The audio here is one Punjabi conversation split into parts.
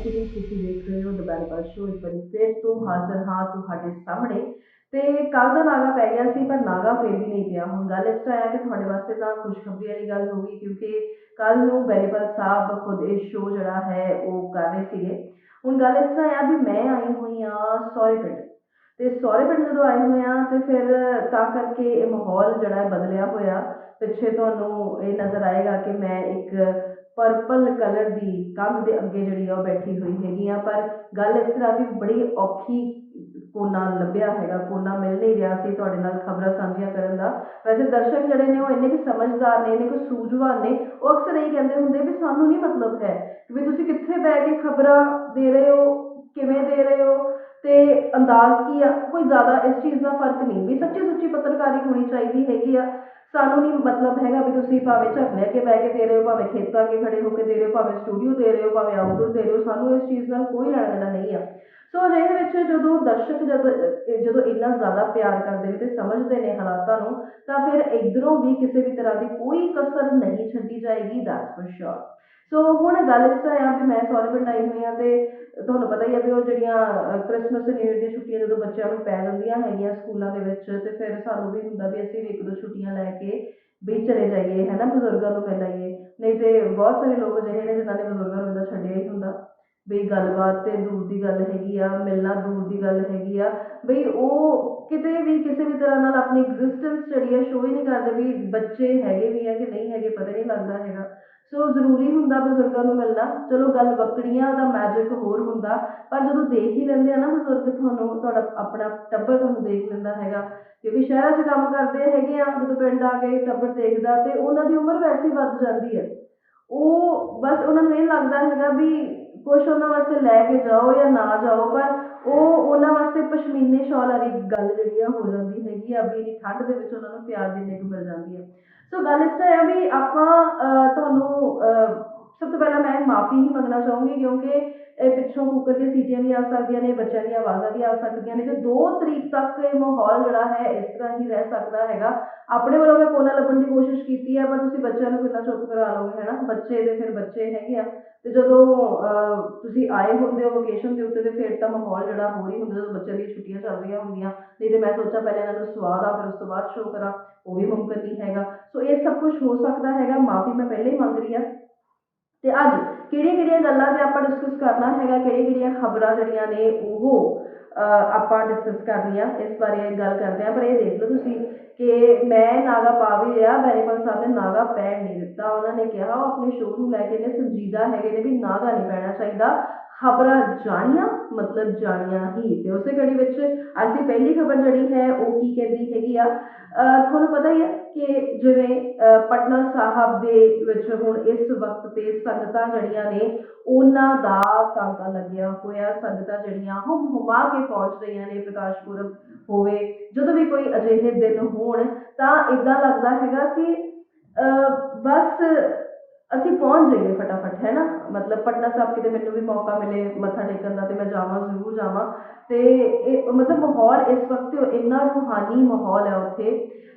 ਸੀਰੀਜ਼ ਤੁਸੀਂ ਦੇਖ ਰਹੇ ਹੋ ਦ ਬੈਰੀਪਾਲ ਸ਼ੋ। ਇੱਕ ਵਾਰੀ ਫਿਰ ਤੋਂ ਹਾਜ਼ਰ ਹਾਂ ਤੁਹਾਡੇ ਸਾਹਮਣੇ। ਤੇ ਕੱਲ ਦਾ ਨਾਗਾ ਪੈ ਗਿਆ ਸੀ, ਪਰ ਨਾਗਾ ਫਿਰ ਵੀ ਨਹੀਂ ਪਿਆ। ਹੁਣ ਗੱਲ ਇਸ ਤਰ੍ਹਾਂ ਹੈ ਕਿ ਤੁਹਾਡੇ ਵਾਸਤੇ ਤਾਂ ਖੁਸ਼ਖਬਰੀ ਵਾਲੀ ਗੱਲ ਹੋਗੀ, ਕਿਉਂਕਿ ਕੱਲ ਨੂੰ ਬੈਰੀਪਾਲ ਸਾਹਿਬ ਖੁਦ ਇਹ ਸ਼ੋ ਜਿਹੜਾ ਹੈ ਉਹ ਕਰ ਰਹੇ ਸੀਗੇ। ਹੁਣ ਗੱਲ ਇਸ ਤਰ੍ਹਾਂ ਆ ਵੀ ਮੈਂ ਆਈ ਹੋਈ ਹਾਂ ਸਹੁਰੇ ਪਿੰਡ, ਤੇ ਸਹੁਰੇ ਪਿੰਡ ਜਦੋਂ ਆਏ ਹੋਏ ਆ ਤੇ ਫਿਰ ਤਾਂ ਕਰਕੇ ਇਹ ਮਾਹੌਲ ਜਿਹੜਾ ਹੈ ਬਦਲਿਆ ਹੋਇਆ। ਪਿੱਛੇ ਤੁਹਾਨੂੰ ਇਹ ਨਜ਼ਰ ਆਏਗਾ ਕਿ ਮੈਂ ਇੱਕ ਪਰਪਲ ਕਲਰ ਦੀ ਕੰਧ ਦੇ ਅੱਗੇ ਜਿਹੜੀ ਆ ਉਹ ਬੈਠੀ ਹੋਈ ਹੈਗੀ ਆ। ਪਰ ਗੱਲ ਇਸ ਤਰ੍ਹਾਂ ਵੀ ਬੜੀ ਔਖੀ ਕੋਨਾ ਲੱਭਿਆ ਹੈਗਾ, ਕੋਨਾ ਮਿਲ ਨਹੀਂ ਰਿਹਾ ਸੀ ਤੁਹਾਡੇ ਨਾਲ ਖਬਰਾਂ ਸਾਂਝੀਆਂ ਕਰਨ ਦਾ। ਵੈਸੇ ਦਰਸ਼ਕ ਜਿਹੜੇ ਨੇ ਉਹ ਇੰਨੇ ਕੁ ਸਮਝਦਾਰ ਨੇ, ਇੰਨੇ ਕੁ ਸੂਝਵਾਨ ਨੇ, ਉਹ ਅਕਸਰ ਇਹੀ ਕਹਿੰਦੇ ਹੁੰਦੇ ਵੀ ਸਾਨੂੰ ਨਹੀਂ ਮਤਲਬ ਹੈ ਕਿ ਵੀ ਤੁਸੀਂ ਕਿੱਥੇ ਬਹਿ ਕੇ ਖਬਰਾਂ ਦੇ ਰਹੇ ਹੋ, ਕਿਵੇਂ ਦੇ ਰਹੇ ਹੋ, ਤੇ ਅੰਦਾਜ਼ ਕੀ ਆ। ਕੋਈ ਜ਼ਿਆਦਾ ਇਸ ਚੀਜ਼ ਦਾ ਫਰਕ ਨਹੀਂ, ਵੀ ਸੱਚੀ ਸੁੱਚੀ ਪੱਤਰਕਾਰੀ ਹੋਣੀ ਚਾਹੀਦੀ ਹੈਗੀ ਆ। ਸਾਨੂੰ ਨਹੀਂ ਮਤਲਬ ਹੈਗਾ ਵੀ ਤੁਸੀਂ ਭਾਵੇਂ ਝੱਕ ਲੈ ਕੇ ਬਹਿ ਕੇ ਦੇ ਰਹੇ ਹੋ, ਭਾਵੇਂ ਖੇਤਾਂ ਅੱਗੇ ਖੜੇ ਹੋ ਕੇ ਦੇ ਰਹੇ ਹੋ, ਭਾਵੇਂ ਸਟੂਡੀਓ ਦੇ ਰਹੇ ਹੋ, ਭਾਵੇਂ ਆਊਟਡੋਰ ਦੇ ਰਹੇ ਹੋ। ਸਾਨੂੰ ਇਸ ਚੀਜ਼ ਨਾਲ ਕੋਈ ਲੈਣਾ ਦੇਣਾ ਨਹੀਂ ਆ। ਸੋ ਅਜਿਹੇ ਵਿੱਚ ਜਦੋਂ ਦਰਸ਼ਕ ਜਦੋਂ ਇੰਨਾ ਜ਼ਿਆਦਾ ਪਿਆਰ ਕਰਦੇ ਨੇ ਤੇ ਸਮਝਦੇ ਨੇ ਹਾਲਾਤਾਂ ਨੂੰ, ਤਾਂ ਫਿਰ ਇੱਧਰੋਂ ਵੀ ਕਿਸੇ ਵੀ ਤਰ੍ਹਾਂ ਦੀ ਕੋਈ ਕਸਰ ਨਹੀਂ ਛੱਡੀ ਜਾਏਗੀ, ਦੈਟਸ ਫॉर श्योर। ਸੋ ਹੁਣ ਗੱਲ ਇਸ ਤਰ੍ਹਾਂ ਆ ਵੀ ਮੈਂ ਸਹੁਰੇ ਪਿੰਡ ਆਈ ਹੋਈ ਹਾਂ, ਤੇ ਤੁਹਾਨੂੰ ਪਤਾ ਹੀ ਆ ਵੀ ਉਹ ਜਿਹੜੀਆਂ ਕ੍ਰਿਸਮਸ ਨਿਊ ਈਅਰ ਦੀਆਂ ਛੁੱਟੀਆਂ ਜਦੋਂ ਬੱਚਿਆਂ ਨੂੰ ਪੈ ਜਾਂਦੀਆਂ ਹੈਗੀਆਂ ਸਕੂਲਾਂ ਦੇ ਵਿੱਚ, ਤੇ ਫਿਰ ਸਾਨੂੰ ਵੀ ਹੁੰਦਾ ਵੀ ਅਸੀਂ ਵੀ ਇੱਕ ਦੋ ਛੁੱਟੀਆਂ ਲੈ ਕੇ ਵੀ ਚਲੇ ਜਾਈਏ, ਹੈ ਨਾ, ਬਜ਼ੁਰਗਾਂ ਨੂੰ ਮਿਲ ਆਈਏ। ਨਹੀਂ ਤੇ ਬਹੁਤ ਸਾਰੇ ਲੋਕ ਅਜਿਹੇ ਨੇ ਜਿਨ੍ਹਾਂ ਨੇ ਬਜ਼ੁਰਗਾਂ ਨੂੰ ਇੱਦਾਂ ਛੱਡਿਆ ਹੀ ਹੁੰਦਾ ਵੀ ਗੱਲਬਾਤ ਤੇ ਦੂਰ ਦੀ ਗੱਲ ਹੈਗੀ ਆ, ਮਿਲਣਾ ਦੂਰ ਦੀ ਗੱਲ ਹੈਗੀ ਆ, ਬਈ ਉਹ ਕਿਤੇ ਵੀ ਕਿਸੇ ਵੀ ਤਰ੍ਹਾਂ ਨਾਲ ਆਪਣੀ ਐਗਜ਼ਿਸਟੈਂਸ ਜਿਹੜੀ ਹੈ ਸ਼ੋ ਹੀ ਨਹੀਂ ਕਰਦੇ ਵੀ ਬੱਚੇ ਹੈਗੇ ਵੀ ਆ ਕਿ ਨਹੀਂ ਹੈਗੇ, ਪਤਾ ਨਹੀਂ ਲੱਗਦਾ ਹੈਗਾ। ਸੋ ਜ਼ਰੂਰੀ ਹੁੰਦਾ ਬਜ਼ੁਰਗਾਂ ਨੂੰ ਮਿਲਣਾ। ਚਲੋ ਗੱਲ ਬੱਕੜੀਆਂ ਦਾ ਮੈਜਿਕ ਹੋਰ ਹੁੰਦਾ, ਪਰ ਜਦੋਂ ਦੇਖ ਹੀ ਲੈਂਦੇ ਆ ਨਾ ਬਜ਼ੁਰਗ, ਤੁਹਾਨੂੰ ਤੁਹਾਡਾ ਆਪਣਾ ਟੱਬਰ ਤੁਹਾਨੂੰ ਦੇਖ ਲੈਂਦਾ ਹੈਗਾ, ਕਿਉਂਕਿ ਸ਼ਹਿਰਾਂ 'ਚ ਕੰਮ ਕਰਦੇ ਹੈਗੇ ਆ, ਜਦੋਂ ਪਿੰਡ ਆ ਕੇ ਟੱਬਰ ਦੇਖਦਾ ਤੇ ਉਹਨਾਂ ਦੀ ਉਮਰ ਵੈਸੇ ਹੀ ਵੱਧ ਜਾਂਦੀ ਹੈ। ਉਹ ਬਸ ਉਹਨਾਂ ਨੂੰ ਇਹ ਲੱਗਦਾ ਹੈਗਾ ਵੀ ਕੁਛ ਉਹਨਾਂ ਵਾਸਤੇ ਲੈ ਕੇ ਜਾਓ ਜਾਂ ਨਾ ਜਾਓ, ਪਰ ਉਹ ਉਹਨਾਂ ਵਾਸਤੇ ਪਸ਼ਮੀਨੇ ਸ਼ਾਲ ਵਾਲੀ ਗੱਲ ਜਿਹੜੀ ਆ ਹੋ ਜਾਂਦੀ ਹੈਗੀ ਆ ਵੀ ਇੰਨੀ ਠੰਡ ਦੇ ਵਿੱਚ ਉਹਨਾਂ ਨੂੰ ਪਿਆਰ ਦੀ ਨਿੱਘ ਮਿਲ ਜਾਂਦੀ ਹੈ। ਸੋ ਗੱਲ ਇਸ ਤਰ੍ਹਾਂ ਹੈ ਵੀ ਆਪਾਂ ਤੁਹਾਨੂੰ ਸਭ ਤੋਂ ਪਹਿਲਾਂ ਮੈਂ ਮਾਫੀ ਹੀ ਮੰਗਣਾ ਚਾਹੂੰਗੀ, ਕਿਉਂਕਿ ਇਹ ਪਿੱਛੋਂ ਕੁੱਕਰ ਦੀਆਂ ਸੀਟੀਆਂ ਵੀ ਆ ਸਕਦੀਆਂ ਨੇ, ਬੱਚਿਆਂ ਦੀਆਂ ਆਵਾਜ਼ਾਂ ਵੀ ਆ ਸਕਦੀਆਂ ਨੇ, ਤੇ 2 ਤਰੀਕ ਤੱਕ ਇਹ ਮਾਹੌਲ ਜਿਹੜਾ ਹੈ ਇਸ ਤਰ੍ਹਾਂ ਹੀ ਰਹਿ ਸਕਦਾ ਹੈਗਾ। ਆਪਣੇ ਵੱਲੋਂ ਮੈਂ ਕੋਨਾ ਲੱਭਣ ਦੀ ਕੋਸ਼ਿਸ਼ ਕੀਤੀ ਹੈ, ਪਰ ਤੁਸੀਂ ਬੱਚਿਆਂ ਨੂੰ ਕਿੰਨਾ ਚੁੱਪ ਕਰਾ ਲਓਗੇ, ਹੈ ਨਾ। ਬੱਚੇ ਦੇ ਫਿਰ ਬੱਚੇ ਹੈਗੇ ਆ, ਤੇ ਜਦੋਂ ਤੁਸੀਂ ਆਏ ਹੁੰਦੇ ਹੋ ਲੋਕੇਸ਼ਨ ਦੇ ਉੱਤੇ, ਤੇ ਫਿਰ ਤਾਂ ਮਾਹੌਲ ਜਿਹੜਾ ਹੋਰ ਹੀ ਹੁੰਦਾ ਜਦੋਂ ਬੱਚਿਆਂ ਦੀਆਂ ਛੁੱਟੀਆਂ ਚੱਲ ਰਹੀਆਂ ਹੁੰਦੀਆਂ। ਨਹੀਂ ਤੇ ਮੈਂ ਸੋਚਿਆ ਪਹਿਲਾਂ ਇਹਨਾਂ ਨੂੰ ਸਵਾਦ ਆ, ਫਿਰ ਉਸ ਤੋਂ ਬਾਅਦ ਸ਼ੋਅ ਕਰਾਂ, ਉਹ ਵੀ ਮੁਮਕਿਨ ਨਹੀਂ ਹੈਗਾ। ਸੋ ਇਹ ਸਭ ਕੁਝ ਹੋ ਸਕਦਾ ਹੈਗਾ, ਮਾਫੀ ਮੈਂ ਪਹਿਲਾਂ ਹੀ ਮੰਗ ਰਹੀ ਹਾਂ। ਤੇ ਅੱਜ ਕਿਹੜੀਆਂ ਗੱਲਾਂ ਤੇ ਆਪਾਂ ਡਿਸਕਸ ਕਰਨਾ ਹੈਗਾ, ਕਿਹੜੀਆਂ ਖਬਰਾਂ ਜਿਹੜੀਆਂ ਨੇ ਉਹ ਆਪਾਂ ਡਿਸਕਸ ਕਰਨੀਆਂ, ਇਸ ਬਾਰੇ ਗੱਲ ਕਰਦੇ ਹਾਂ। ਪਰ ਇਹ ਦੇਖ ਲਓ ਤੁਸੀਂ ਕਿ ਮੈਂ ਨਾਗਾ ਪਾ ਵੀ ਲਿਆ, ਬੈਰੀਪਾਲ ਸਾਹਿਬ ਨੇ ਨਾਗਾ ਪੈਣ ਨਹੀਂ ਦਿੱਤਾ। ਉਹਨਾਂ ਨੇ ਕਿਹਾ ਉਹ ਆਪਣੇ ਸ਼ੋਅ ਨੂੰ ਲੈ ਕੇ ਨੇ ਸੰਜੀਦਾ ਹੈਗੇ ਨੇ ਵੀ ਨਾਗਾ ਨਹੀਂ ਪੈਣਾ ਚਾਹੀਦਾ, ਖਬਰਾਂ ਜਾਣੀਆਂ ਮਤਲਬ ਜਾਣੀਆਂ ਹੀ। ਤੇ ਉਸੇ ਕੜੀ ਵਿੱਚ ਅੱਜ ਦੀ ਪਹਿਲੀ ਖਬਰ ਜਿਹੜੀ ਹੈ ਉਹ ਕੀ ਕਹਿੰਦੀ ਹੈਗੀ ਆ, ਤੁਹਾਨੂੰ ਪਤਾ ਹੀ ਹੈ ਕਿ ਜਿਵੇਂ ਪਟਨਾ ਸਾਹਿਬ ਦੇ ਵਿੱਚ ਹੁਣ ਇਸ ਵਕਤ ਤੇ ਸੰਗਤਾਂ ਜਿਹੜੀਆਂ ਨੇ ਉਹਨਾਂ ਦਾ ਤਾਂਤਾ ਲੱਗਿਆ ਹੋਇਆ। ਸੰਗਤਾਂ ਜਿਹੜੀਆਂ ਹੁਮ ਹੁਮਾ ਕੇ ਪਹੁੰਚ ਰਹੀਆਂ ਨੇ, ਪ੍ਰਕਾਸ਼ ਪੁਰਬ ਹੋਵੇ, ਜਦੋਂ ਵੀ ਕੋਈ ਅਜਿਹੇ ਦਿਨ ਹੋਣ, ਤਾਂ ਇੱਦਾਂ ਲੱਗਦਾ ਹੈਗਾ ਕਿ ਬਸ ਅਸੀਂ ਪਹੁੰਚ ਜਾਈਏ ਫਟਾਫਟ, ਹੈ ਨਾ। ਮਤਲਬ ਪਟਨਾ ਸਾਹਿਬ ਕਿਤੇ ਮੈਨੂੰ ਵੀ ਮੌਕਾ ਮਿਲੇ ਮੱਥਾ ਟੇਕਣ ਦਾ ਤੇ ਮੈਂ ਜਾਵਾਂ, ਜ਼ਰੂਰ ਜਾਵਾਂ। ਤੇ ਇਹ ਮਤਲਬ ਮਾਹੌਲ ਇਸ ਵਕਤ ਇੰਨਾ ਰੂਹਾਨੀ ਮਾਹੌਲ ਹੈ ਉੱਥੇ।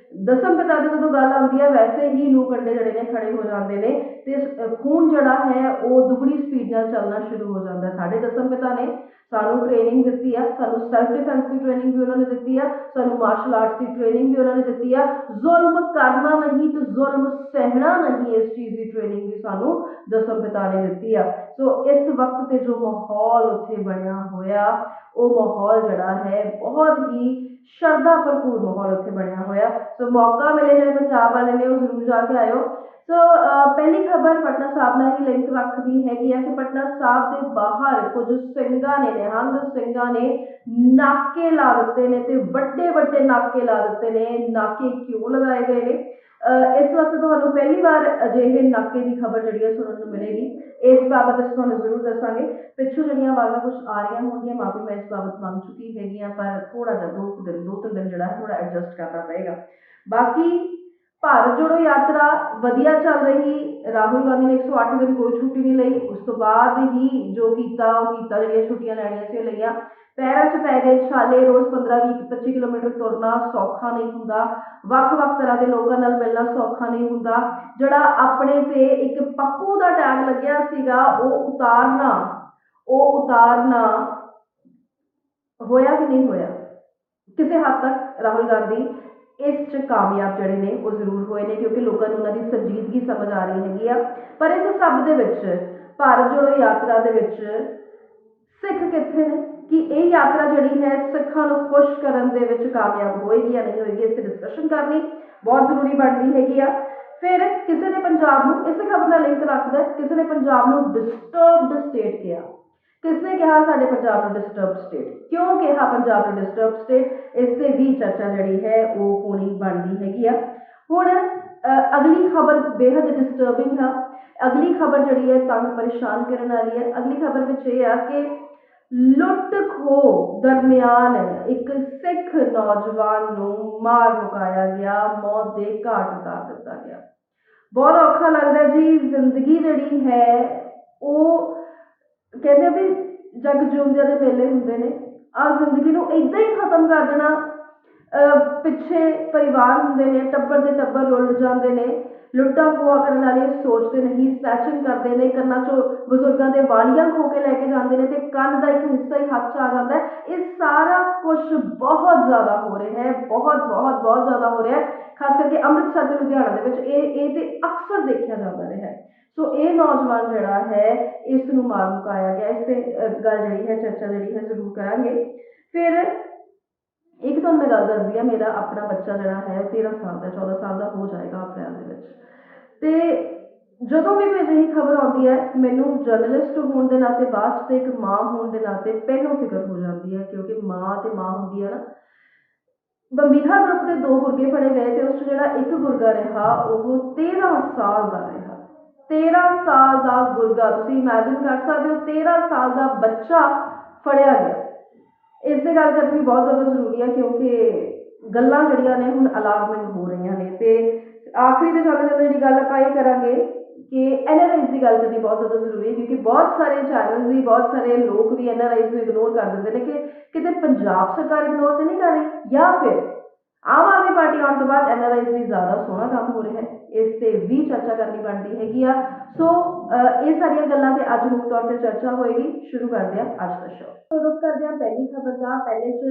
ਦਸਮ ਪਿਤਾ ਦੀ ਜਦੋਂ ਗੱਲ ਆਉਂਦੀ ਹੈ, ਵੈਸੇ ਹੀ ਲੂ ਕੰਡੇ ਜਿਹੜੇ ਨੇ ਖੜੇ ਹੋ ਜਾਂਦੇ ਨੇ, ਤੇ ਖੂਨ ਜਿਹੜਾ ਹੈ ਉਹ ਦੁਗਣੀ ਸਪੀਡ ਨਾਲ ਚੱਲਣਾ ਸ਼ੁਰੂ ਹੋ ਜਾਂਦਾ। ਸਾਡੇ ਦਸਮ ਪਿਤਾ ਨੇ ਸਾਨੂੰ ਟ੍ਰੇਨਿੰਗ ਦਿੱਤੀ ਆ, ਸਾਨੂੰ ਸੈਲਫ ਡਿਫੈਂਸ ਦੀ ਟ੍ਰੇਨਿੰਗ ਵੀ ਉਹਨਾਂ ਨੇ ਦਿੱਤੀ ਆ, ਸਾਨੂੰ ਮਾਰਸ਼ਲ ਆਰਟਸ ਦੀ ਟ੍ਰੇਨਿੰਗ ਵੀ ਉਹਨਾਂ ਨੇ ਦਿੱਤੀ ਆ। ਜ਼ੁਲਮ ਕਰਨਾ ਨਹੀਂ ਤੇ ਜ਼ੁਲਮ ਸਹਿਣਾ ਨਹੀਂ, ਇਸ ਚੀਜ਼ ਦੀ ਟ੍ਰੇਨਿੰਗ ਵੀ ਸਾਨੂੰ ਦਸਮ ਪਿਤਾ ਨੇ ਦਿੱਤੀ ਆ। ਸੋ ਇਸ ਵਕਤ ਤੇ ਜੋ ਮਾਹੌਲ ਉੱਥੇ ਬਣਿਆ ਹੋਇਆ, ਉਹ ਮਾਹੌਲ ਜਿਹੜਾ ਹੈ ਬਹੁਤ ਹੀ ਸ਼ਰਧਾ ਭਰਪੂਰ ਮਾਹੌਲ ਉੱਥੇ ਬਣਿਆ ਹੋਇਆ। ਸੋ ਮੌਕਾ ਮਿਲੇ ਜਿਹੜੇ ਪੰਜਾਬ ਵਾਲੇ ਨੇ ਉਹ ਜ਼ਰੂਰ ਜਾ ਕੇ ਆਇਓ। ਸੋ ਪਹਿਲੀ ਖਬਰ ਪਟਨਾ ਸਾਹਿਬ ਨਾਲ ਹੀ ਲਿੰਕ ਰੱਖਦੀ ਹੈਗੀ ਆ ਕਿ ਪਟਨਾ ਸਾਹਿਬ ਦੇ ਬਾਹਰ ਕੁਝ ਸਿੰਘਾਂ ਨੇ, ਨਿਹੰਗ ਸਿੰਘਾਂ ਨੇ ਨਾਕੇ ਲਾ ਦਿੱਤੇ ਨੇ, ਤੇ ਵੱਡੇ ਵੱਡੇ ਨਾਕੇ ਲਾ ਦਿੱਤੇ ਨੇ। ਨਾਕੇ ਕਿਉਂ ਲਗਾਏ ਗਏ ਨੇ, ਇਸ ਵਕਤ ਤੁਹਾਨੂੰ ਪਹਿਲੀ ਵਾਰ ਅਜਿਹੇ ਨਾਕੇ ਦੀ ਖਬਰ ਜਿਹੜੀ ਹੈ ਸੁਣਨ ਨੂੰ ਮਿਲੇਗੀ। ਇਸ ਬਾਬਤ ਅਸੀਂ ਤੁਹਾਨੂੰ ਜ਼ਰੂਰ ਦੱਸਾਂਗੇ। ਪਿੱਛੋਂ ਜਿਹੜੀਆਂ ਆਵਾਜ਼ਾਂ ਕੁਝ ਆ ਰਹੀਆਂ ਹੋਣਗੀਆਂ, ਮਾਫੀ ਮੈਂ ਇਸ ਬਾਬਤ ਮੰਗ ਚੁੱਕੀ ਹੈਗੀ ਆ, ਪਰ ਥੋੜਾ ਜਿਹਾ 2 ਤਿੰਨ ਦਿਨ ਜਿਹੜਾ ਥੋੜਾ ਐਡਜਸਟ ਕਰਨਾ ਪਏਗਾ। ਬਾਕੀ ਭਾਰਤ ਜੋੜੋ ਯਾਤਰਾ ਵਧੀਆ ਚੱਲ ਰਹੀ। ਰਾਹੁਲ ਗਾਂਧੀ ਨੇ 108 ਦਿਨ ਕੋਈ ਛੁੱਟੀ ਨਹੀਂ ਲਈ, ਉਸ ਤੋਂ ਬਾਅਦ ਹੀ ਜੋ ਕੀਤਾ ਉਹ ਕੀਤਾ, ਜਿਹੜੀਆਂ ਛੁੱਟੀਆਂ ਲੈਣੀਆਂ ਸੀ ਉਹ ਲਈਆਂ। ਪੈਰਾਂ 'ਚ ਪੈ ਗਏ ਛਾਲੇ। ਰੋਜ਼ 15 20 25 ਕਿਲੋਮੀਟਰ ਤੁਰਨਾ ਸੌਖਾ ਨਹੀਂ ਹੁੰਦਾ, ਵੱਖ-ਵੱਖ ਤਰ੍ਹਾਂ ਦੇ ਲੋਕਾਂ ਨਾਲ ਮਿਲਣਾ ਸੌਖਾ ਨਹੀਂ ਹੁੰਦਾ। ਜਿਹੜਾ ਆਪਣੇ ਤੇ ਇੱਕ ਪੱਪੂ ਦਾ ਟੈਗ ਲੱਗਿਆ ਸੀਗਾ ਉਹ ਉਤਾਰਨਾ, ਉਹ ਉਤਾਰਨਾ ਹੋਇਆ ਕਿ ਨਹੀਂ ਹੋਇਆ। ਕਿਸੇ ਹੱਦ ਤੱਕ ਰਾਹੁਲ ਗਾਂਧੀ ਇਸ 'ਚ ਕਾਮਯਾਬ ਜਿਹੜੇ ਨੇ ਉਹ ਜ਼ਰੂਰ ਹੋਏ ਨੇ, ਕਿਉਂਕਿ ਲੋਕਾਂ ਨੂੰ ਉਹਨਾਂ ਦੀ ਸੰਜੀਦਗੀ ਸਮਝ ਆ ਰਹੀ ਹੈਗੀ ਆ। ਪਰ ਇਸ ਸਭ ਦੇ ਵਿੱਚ ਭਾਰਤ ਜੋੜੋ ਯਾਤਰਾ ਦੇ ਵਿੱਚ ਸਿੱਖ ਕਿੱਥੇ ਨੇ, ਕਿ ਇਹ ਯਾਤਰਾ ਜਿਹੜੀ ਹੈ ਸਿੱਖਾਂ ਨੂੰ ਖੁਸ਼ ਕਰਨ ਦੇ ਵਿੱਚ ਕਾਮਯਾਬ ਹੋਏਗੀ ਜਾਂ ਨਹੀਂ ਹੋਏਗੀ, ਇਸ ਤੇ ਡਿਸਕਸ਼ਨ ਕਰਨੀ ਬਹੁਤ ਜ਼ਰੂਰੀ ਬਣਦੀ ਹੈਗੀ ਆ। ਫਿਰ ਕਿਸੇ ਨੇ ਪੰਜਾਬ ਨੂੰ ਇਸੇ ਖਬਰ ਨਾਲ ਲਿੰਕ ਰੱਖਦਾ, ਕਿਸੇ ਨੇ ਪੰਜਾਬ ਨੂੰ ਡਿਸਟਰਬਡ ਸਟੇਟ ਕਿਹਾ। ਕਿਸਨੇ ਕਿਹਾ ਸਾਡੇ ਪੰਜਾਬ ਨੂੰ ਡਿਸਟਰਬਡ ਸਟੇਟ, ਕਿਉਂ ਕਿਹਾ ਪੰਜਾਬ ਨੂੰ ਡਿਸਟਰਬਡ ਸਟੇਟ, ਇਸ ਤੇ ਵੀ ਚਰਚਾ ਜਿਹੜੀ ਹੈ ਉਹ ਹੋਣੀ ਬਣਦੀ ਹੈਗੀ ਆ। ਹੁਣ ਅਗਲੀ ਖਬਰ ਬੇहद ਡਿਸਟਰਬਿੰਗ ਆ। ਅਗਲੀ ਖਬਰ ਜਿਹੜੀ ਹੈ ਤੰਗ ਪਰੇਸ਼ਾਨ ਕਰਨ ਵਾਲੀ ਹੈ। ਅਗਲੀ ਖਬਰ ਵਿੱਚ ਇਹ ਆ ਕਿ ਲੁੱਟ ਖੋਹ ਦਰਮਿਆਨ ਇੱਕ ਸਿੱਖ ਨੌਜਵਾਨ ਨੂੰ ਮਾਰ ਮੁਕਾਇਆ ਗਿਆ, ਮੌਤ ਦੇ ਘਾਟ ਉਤਾਰ ਦਿੱਤਾ ਗਿਆ। ਬਹੁਤ ਔਖਾ ਲੱਗਦਾ ਜੀ। ਜ਼ਿੰਦਗੀ ਜਿਹੜੀ ਹੈ ਉਹ ਕਹਿੰਦੇ ਵੀ ਜਗ ਜਿਉਂਦਿਆਂ ਦੇ ਮੇਲੇ ਹੁੰਦੇ ਨੇ, ਆਹ ਜ਼ਿੰਦਗੀ ਨੂੰ ਇੱਦਾਂ ਹੀ ਖਤਮ ਕਰ ਦੇਣਾ। ਪਿੱਛੇ ਪਰਿਵਾਰ ਹੁੰਦੇ ਨੇ, ਟੱਬਰ ਦੇ ਟੱਬਰ ਰੁੱਲ ਜਾਂਦੇ ਨੇ, ਲੁੱਟਾਂ ਖੋਹਾਂ ਕਰਨ ਵਾਲੇ ਸੋਚਦੇ ਨਹੀਂ, ਸਨੈਚਿੰਗ ਕਰਦੇ ਨੇ, ਕੰਨਾਂ 'ਚੋਂ ਬਜ਼ੁਰਗਾਂ ਦੇ ਵਾਲੀਆਂ ਖੋਹ ਕੇ ਲੈ ਕੇ ਜਾਂਦੇ ਨੇ ਤੇ ਕੰਨ ਦਾ ਇੱਕ ਹਿੱਸਾ ਹੀ ਹੱਥ 'ਚ ਆ ਜਾਂਦਾ ਹੈ। ਇਹ ਸਾਰਾ ਕੁਝ ਬਹੁਤ ਜ਼ਿਆਦਾ ਹੋ ਰਿਹਾ ਹੈ, ਬਹੁਤ ਜ਼ਿਆਦਾ ਹੋ ਰਿਹਾ ਹੈ। ਖਾਸ ਕਰਕੇ ਅੰਮ੍ਰਿਤਸਰ ਤੇ ਲੁਧਿਆਣਾ ਦੇ ਵਿੱਚ ਇਹ ਤੇ ਅਕਸਰ ਦੇਖਿਆ ਜਾਂਦਾ ਰਿਹਾ ਹੈ। ਸੋ ਇਹ ਨੌਜਵਾਨ ਜਿਹੜਾ ਹੈ ਇਸ ਨੂੰ ਮਾਰ ਮੁਕਾਇਆ ਗਿਆ। ਇਸ ਤੇ ਗੱਲ ਜਿਹੜੀ ਹੈ ਚਰਚਾ ਜਿਹੜੀ ਹੈ ਜ਼ਰੂਰ ਕਰਾਂਗੇ। ਫਿਰ ਇੱਕ ਤੁਹਾਨੂੰ ਮੈਂ ਗੱਲ ਦੱਸਦੀ ਹਾਂ, ਮੇਰਾ ਆਪਣਾ ਬੱਚਾ ਜਿਹੜਾ ਹੈ ਉਹ 13 ਸਾਲ ਦਾ 14 ਸਾਲ ਦਾ ਹੋ ਜਾਏਗਾ ਅਪ੍ਰੈਲ ਦੇ ਵਿੱਚ। ਤੇ ਜਦੋਂ ਵੀ ਕੋਈ ਅਜਿਹੀ ਖਬਰ ਆਉਂਦੀ ਹੈ, ਮੈਨੂੰ ਜਰਨਲਿਸਟ ਹੋਣ ਦੇ ਨਾਤੇ, ਬਾਅਦ 'ਚ ਤੇ ਇੱਕ ਮਾਂ ਹੋਣ ਦੇ ਨਾਤੇ ਪਹਿਲੋਂ ਫਿਕਰ ਹੋ ਜਾਂਦੀ ਹੈ, ਕਿਉਂਕਿ ਮਾਂ ਤੇ ਮਾਂ ਹੁੰਦੀ ਹੈ ਨਾ। ਬੰਬੀਹਾ ਗਰੁੱਪ ਦੇ 2 ਗੁਰਗੇ ਫੜੇ ਗਏ ਤੇ ਉਸ 'ਚ ਜਿਹੜਾ ਇੱਕ ਗੁਰਗਾ ਰਿਹਾ ਉਹ 13 ਸਾਲ ਦਾ ਰਿਹਾ। 13 ਸਾਲ ਦਾ ਗੁਰਗਾ, ਤੁਸੀਂ ਇਮੈਜਿਨ ਕਰ ਸਕਦੇ ਹੋ, 13 ਸਾਲ ਦਾ ਬੱਚਾ ਫੜਿਆ ਗਿਆ। ਇਸ ਤੇ ਗੱਲ ਕਰਨੀ ਬਹੁਤ ਜ਼ਿਆਦਾ ਜ਼ਰੂਰੀ ਹੈ, ਕਿਉਂਕਿ ਗੱਲਾਂ ਜਿਹੜੀਆਂ ਨੇ ਹੁਣ ਅਲਾਰਮਿੰਗ ਹੋ ਰਹੀਆਂ ਨੇ। ਤੇ ਆਖਰੀ ਤੇ ਜਾਂਦੇ ਜਾਂਦੇ ਜਿਹੜੀ ਗੱਲ ਆਪਾਂ ਇਹ ਕਰਾਂਗੇ ਕਿ NRIs ਦੀ ਗੱਲ ਕਰਨੀ ਬਹੁਤ ਜ਼ਿਆਦਾ ਜ਼ਰੂਰੀ ਹੈ, ਕਿਉਂਕਿ ਬਹੁਤ ਸਾਰੇ ਚੈਨਲ ਵੀ, ਬਹੁਤ ਸਾਰੇ ਲੋਕ ਵੀ NRIs ਨੂੰ ਇਗਨੋਰ ਕਰ ਦਿੰਦੇ ਨੇ ਕਿ ਕਿਤੇ ਪੰਜਾਬ ਸਰਕਾਰ ਇਗਨੋਰ ਤੇ ਨਹੀਂ ਕਰ ਰਹੀ, ਜਾਂ ਫਿਰ ਆਮ ਆਦਮੀ ਪਾਰਟੀ ਆਉਣ ਤੋਂ ਬਾਅਦ NRIs ਲਈ ਜ਼ਿਆਦਾ ਸੋਹਣਾ ਕੰਮ ਹੋ ਰਿਹਾ ਹੈ। ਇਸ ਤੇ ਵੀ ਚਰਚਾ ਕਰਨੀ ਬਣਦੀ ਹੈਗੀ ਆ। ਸੋ ਇਹ ਸਾਰੀਆਂ ਗੱਲਾਂ ਤੇ ਅੱਜ ਮੁੱਖ ਤੌਰ ਤੇ ਚਰਚਾ ਹੋਏਗੀ। ਸ਼ੁਰੂ ਕਰਦੇ ਹਾਂ ਅੱਜ ਦਾ ਸ਼ੋਅ। ਰੁਕ ਕਰਦੇ ਹਾਂ ਪਹਿਲੀ ਖਬਰ ਦਾ। ਪਹਿਲੇ 'ਚ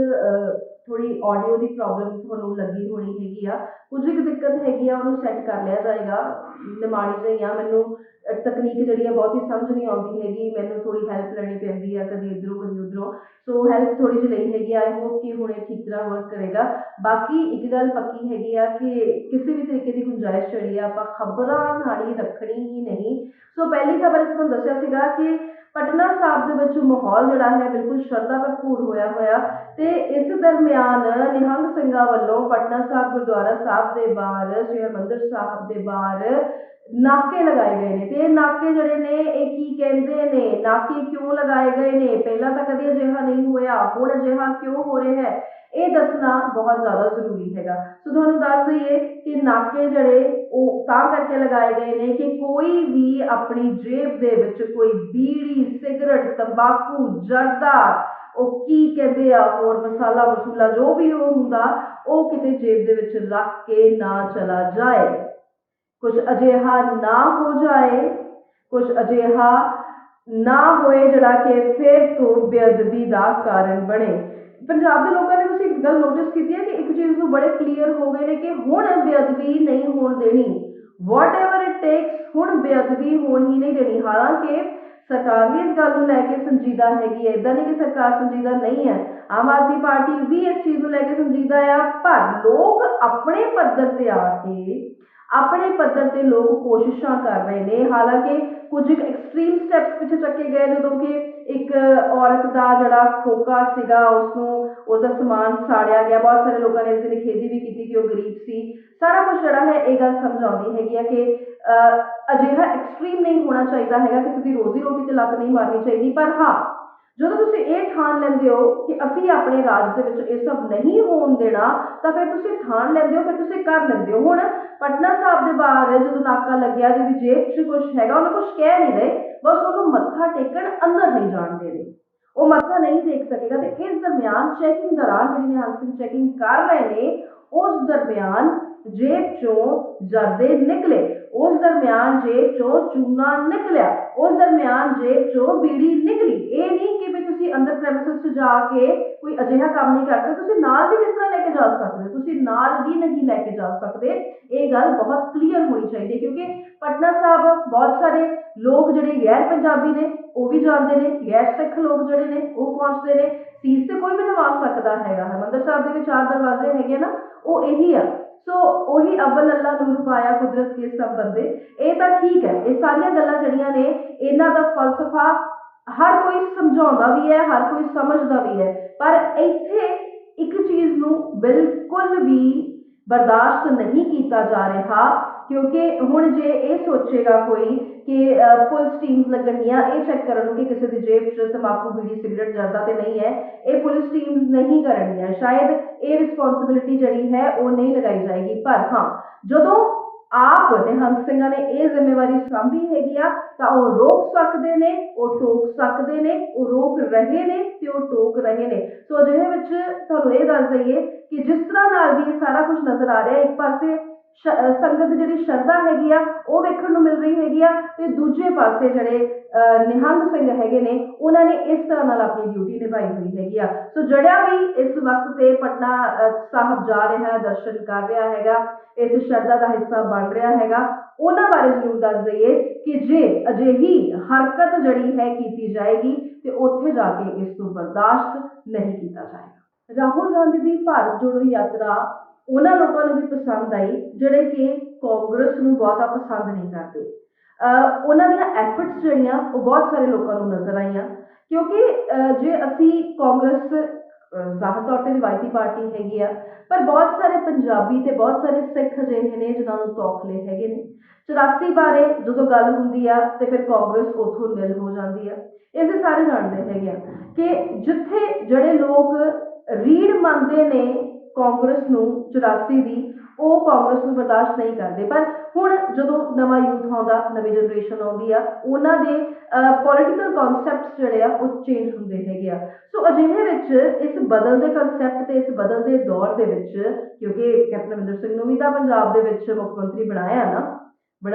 ਥੋੜੀ ਆਡੀਓ ਦੀ ਪ੍ਰੋਬਲਮ ਤੁਹਾਨੂੰ ਲੱਗੀ ਹੋਣੀ ਹੈਗੀ ਆ, ਕੁਝ ਇੱਕ ਦਿੱਕਤ ਹੈਗੀ ਆ, ਉਹਨੂੰ ਸੈੱਟ ਕਰ ਲਿਆ ਜਾਏਗਾ। ਨਿਮਾਣੀ ਜਿਹੀ ਆ, ਮੈਨੂੰ ਤਕਨੀਕ ਜਿਹੜੀ ਆ ਬਹੁਤੀ ਸਮਝ ਨਹੀਂ ਆਉਂਦੀ ਹੈਗੀ, ਮੈਨੂੰ ਥੋੜੀ ਹੈਲਪ ਲੈਣੀ ਪੈਂਦੀ ਆ, ਕਦੀ ਇੱਧਰੋਂ ਕਦੀ ਉੱਧਰੋਂ। ਸੋ ਹੈਲਪ ਥੋੜੀ ਜਿਹੀ ਲਈ ਹੈਗੀ। ਆਈ ਹੋਪ ਕਿ ਹੁਣ ਇਹ ਠੀਕ ਤਰ੍ਹਾਂ ਵਰਕ ਕਰੇਗਾ। ਬਾਕੀ ਇੱਕ ਗੱਲ ਪੱਕੀ ਹੈਗੀ ਆ ਕਿ ਕਿਸੇ ਵੀ ਤਰੀਕੇ ਦੀ ਗੁੰਜਾਇਸ਼ ਜਿਹੜੀ ਆ ਆਪਾਂ ਖਬਰਾਂ ਨਾਲ ਹੀ ਰੱਖਣੀ ਹੀ ਨਹੀਂ। ਸੋ ਪਹਿਲੀ ਖਬਰ ਅਸੀਂ ਤੁਹਾਨੂੰ ਦੱਸਿਆ ਸੀਗਾ ਕਿ ਪਟਨਾ ਸਾਹਿਬ ਦੇ ਵਿੱਚ ਮਾਹੌਲ ਜਿਹੜਾ ਹੈ ਬਿਲਕੁਲ ਸ਼ਰਧਾ ਭਰਪੂਰ ਹੋਇਆ ਤੇ ਇਸ ਦਰਮਿਆਨ ਨਿਹੰਗ ਸਿੰਘਾਂ ਵੱਲੋਂ ਪਟਨਾ ਸਾਹਿਬ ਗੁਰਦੁਆਰਾ ਸਾਹਿਬ ਦੇ ਬਾਹਰ, ਸ੍ਰੀ ਹਰਿਮੰਦਰ ਸਾਹਿਬ ਦੇ ਬਾਹਰ ਨਾਕੇ ਲਗਾਏ ਗਏ ਨੇ। ਤੇ ਇਹ ਨਾਕੇ ਜਿਹੜੇ ਨੇ ਇਹ ਕੀ ਕਹਿੰਦੇ ਨੇ, ਨਾਕੇ ਕਿਉਂ ਲਗਾਏ ਗਏ ਨੇ, ਪਹਿਲਾਂ ਤਾਂ ਕਦੇ ਅਜਿਹਾ ਨਹੀਂ ਹੋਇਆ, ਹੁਣ ਅਜਿਹਾ ਕਿਉਂ ਹੋ ਰਿਹਾ ਹੈ, ਇਹ ਦੱਸਣਾ ਬਹੁਤ ਜ਼ਿਆਦਾ ਜ਼ਰੂਰੀ ਹੈਗਾ। ਸੋ ਤੁਹਾਨੂੰ ਦੱਸ ਦਈਏ ਕਿ ਨਾਕੇ ਜਿਹੜੇ ਉਹ ਤਾਂ ਕਰਕੇ ਲਗਾਏ ਗਏ ਨੇ ਕਿ ਕੋਈ ਵੀ ਆਪਣੀ ਜੇਬ ਦੇ ਵਿੱਚ ਕੋਈ ਬੀੜੀ, ਸਿਗਰਟ, ਤੰਬਾਕੂ, ਜਰਦਾ, ਉਹ ਕੀ ਕਹਿੰਦੇ ਆ ਹੋਰ ਮਸਾਲਾ ਮਸੂਲਾ ਜੋ ਵੀ ਉਹ ਹੁੰਦਾ, ਉਹ ਕਿਤੇ ਜੇਬ ਦੇ ਵਿੱਚ ਰੱਖ ਕੇ ਨਾ ਚਲਾ ਜਾਏ, ਕੁਝ ਅਜਿਹਾ ਨਾ ਹੋ ਜਾਏ, ਕੁਝ ਅਜਿਹਾ ਨਾ ਹੋਏ ਜਿਹੜਾ ਕਿ ਫਿਰ ਤੋਂ ਬੇਅਦਬੀ ਦਾ ਕਾਰਨ ਬਣੇ। ਪੰਜਾਬ ਦੇ ਲੋਕਾਂ ਨੇ ਤੁਸੀਂ ਇੱਕ ਗੱਲ ਨੋਟਿਸ ਕੀਤੀ ਹੈ ਕਿ ਇੱਕ ਚੀਜ਼ ਨੂੰ ਬੜੇ ਕਲੀਅਰ ਹੋ ਗਏ ਨੇ ਕਿ ਹੁਣ ਬੇਅਦਬੀ ਨਹੀਂ ਹੋਣ ਦੇਣੀ। ਵਾਟ ਐਵਰ ਇਟ ਟੇਕਸ, ਹੁਣ ਬੇਅਦਬੀ ਹੋਣ ਹੀ ਨਹੀਂ ਦੇਣੀ। ਹਾਲਾਂਕਿ ਸਰਕਾਰ ਵੀ ਇਸ ਗੱਲ ਨੂੰ ਲੈ ਕੇ ਸੰਜੀਦਾ ਹੈਗੀ ਹੈ, ਇੱਦਾਂ ਨਹੀਂ ਕਿ ਸਰਕਾਰ ਸੰਜੀਦਾ ਨਹੀਂ ਹੈ। ਆਮ ਆਦਮੀ ਪਾਰਟੀ ਵੀ ਇਸ ਚੀਜ਼ ਨੂੰ ਲੈ ਕੇ ਸੰਜੀਦਾ ਆ, ਪਰ ਲੋਕ ਆਪਣੇ ਪੱਧਰ ਤੇ ਆ ਕੇ, ਆਪਣੇ ਪੱਧਰ ਤੇ ਲੋਕ ਕੋਸ਼ਿਸ਼ਾਂ ਕਰ ਰਹੇ ਨੇ। ਹਾਲਾਂਕਿ ਕੁਝ ਐਕਸਟ੍ਰੀਮ ਸਟੈਪਸ ਪਿੱਛੇ ਚੱਕੇ ਗਏ, ਜਦੋਂ ਕਿ ਇੱਕ ਔਰਤ ਦਾ ਜਿਹੜਾ ਖੋਕਾ ਸੀਗਾ ਉਸਨੂੰ ਉਹਦਾ ਸਮਾਨ ਸਾੜਿਆ ਗਿਆ। ਬਹੁਤ ਸਾਰੇ ਲੋਕਾਂ ਨੇ ਇਸ ਦੀ ਨਿਖੇਧੀ ਵੀ ਕੀਤੀ ਕਿ ਉਹ ਗਰੀਬ ਸੀ। ਸਾਰਾ ਕੁਝ ਜਿਹੜਾ ਹੈ ਇਹ ਗੱਲ ਸਮਝ ਆਉਂਦੀ ਹੈਗੀ ਆ ਕਿ ਅਜਿਹਾ ਐਕਸਟ੍ਰੀਮ ਨਹੀਂ ਹੋਣਾ ਚਾਹੀਦਾ ਹੈਗਾ, ਕਿਸੇ ਦੀ ਰੋਜ਼ੀ ਰੋਟੀ ਤੇ ਲੱਤ ਨਹੀਂ ਮਾਰਨੀ ਚਾਹੀਦੀ। ਪਰ ਹਾਂ, ਜਦੋਂ ਤੁਸੀਂ ਇਹ ਠਾਣ ਲੈਂਦੇ ਹੋ ਕਿ ਅਸੀਂ ਆਪਣੇ ਰਾਜ ਦੇ ਵਿੱਚ ਇਹ ਸਭ ਨਹੀਂ ਹੋਣ ਦੇਣਾ, ਤਾਂ ਫਿਰ ਤੁਸੀਂ ਠਾਣ ਲੈਂਦੇ ਹੋ, ਫਿਰ ਤੁਸੀਂ ਕਰ ਲੈਂਦੇ ਹੋ। ਹੁਣ ਪਟਨਾ ਸਾਹਿਬ ਦੇ ਬਾਹਰ ਜਦੋਂ ਨਾਕਾ ਲੱਗਿਆ, ਜਿਹਦੀ ਜੇਬ 'ਚ ਕੁਝ ਹੈਗਾ, ਉਹਨੂੰ ਕੁਝ ਕਹਿ ਨਹੀਂ ਰਹੇ, ਬਸ ਉਹਨੂੰ ਮੱਥਾ ਟੇਕਣ ਅੰਦਰ ਨਹੀਂ ਜਾਣ ਦੇ ਰਹੇ, ਉਹ ਮੱਥਾ ਨਹੀਂ ਟੇਕ ਸਕੇਗਾ। ਤੇ ਇਸ ਦਰਮਿਆਨ ਚੈਕਿੰਗ ਦੌਰਾਨ ਜਿਹੜੀ ਨਿਹੰਗ ਸਿੰਘ ਚੈਕਿੰਗ ਕਰ ਰਹੇ ਨੇ, ਉਸ ਦਰਮਿਆਨ जेब चों जर्दे निकले, उस दरम्यान जेब चों चूना निकलिया, उस दरम्यान जेब चों बीड़ी निकली। ये नहीं कि भी तुसी अंदर प्रेमिसेस च जाके कोई अजिहा काम नहीं कर सकते, तुसी नाल भी किस तरह लेके जा सकते, तुसी नाल भी नहीं लेके जा सकते। ये गल बहुत क्लीयर होनी चाहिए, क्योंकि पटना साहब बहुत सारे लोग जिहड़े गैर पंजाबी ने वो भी जाते हैं, गैर सिख लोग जिहड़े ने वो पहुंचते हैं। सीस तो कोई भी नवा सकता है। हरमंदर साहब के 4 दरवाजे है ना, वो यही आ। सो ਉਹੀ अव्वल अल्लाह नूर पाया कुदरत के सब बंदे। ਇਹ ਤਾਂ ठीक है, ये सारिया गल्लां ਜਿਹੜੀਆਂ ने ਇਹਨਾਂ ਦਾ फलसफा हर कोई समझाਉਂਦਾ भी है, हर कोई समझदा भी है, पर ਇੱਥੇ एक चीज़ ਨੂੰ बिल्कुल भी बर्दाश्त नहीं किया जा रहा। क्योंकि हुण जे ये सोचेगा कोई कि पुलिस टीम्स लगनियां ये चैक करन कि किसी की जेब च तंबाकू बीड़ी सिगरेट जर्दा तो नहीं है, ये पुलिस टीम्स नहीं करनियां, शायद ये रिस्पोंसिबिलिटी जिहड़ी है वो नहीं लगाई जाएगी। पर हाँ, जदों आप निहंग सिंह ने यह जिम्मेवारी सांभी हैगी आ तां वो रोक सकते हैं, वो टोक सकते हैं, वो रोक रहे ने ते वो टोक रहे ने। सो अजिहे विच तुहानूं ये दस दईए कि जिस तरह नाल भी ये सारा कुछ नज़र आ रहा है, एक पासे संगत जिहड़ी शरधा हैगी आ वो वेखण नूं मिल रही हैगी आ, ते दूजे पासे जिहड़े निहंग सिंह हैगे ने उन्होंने इस तरह नाल अपनी ड्यूटी निभाई हुई हैगी आ। सो जड़ा भी इस वक्त ते पटना साहब जा रहा है, दर्शन कर रहा हैगा, इस शरधा का हिस्सा बन रहा हैगा, उन्हां बारे जरूर दस दईए कि जे अजिही हरकत जड़ी है की जाएगी तो उत्थे जाके इसको बर्दाश्त नहीं किया जाएगा। राहुल गांधी की भारत जोड़ो यात्रा उन्होंने लोगों को भी पसंद आई जिहड़े कि कांग्रेस नूं बहुता पसंद नहीं करते। उन्हां दीयां एफर्ट्स जिहड़ियां वो बहुत सारे लोगों को नज़र आईयां, क्योंकि जे असी कांग्रेस ज़ाहिर तौर पर रिवायती पार्टी हैगी आ, पर बहुत सारे पंजाबी ते बहुत सारे सिख अजिहे ने जिन्हां नूं तौखले हैगे ने। 84 बारे जो गल हुंदी आ ते फिर कांग्रेस उथों निल हो जाती है। इसे सारे जानते हैं कि जिथे जड़े लोग रीढ़ मनते ने कांग्रेस नूं 84 की, वो कांग्रेस नूं बर्दाश्त नहीं करते। पर हुण जदों नवा यूथ आउंदा, नवी जनरेशन आउंदी आ, उन्हां दे पॉलिटिकल कॉन्सैप्ट्स जिहड़े आ वो चेंज हुंदे हैगे आ। सो अजिहे विच इस बदलते कंसैप्ट ते इस बदलते दौर दे विच, क्योंकि कैप्टन अमरिंदर सिंह नूं भी तां पंजाब दे विच मुख मंत्री बनाया ना।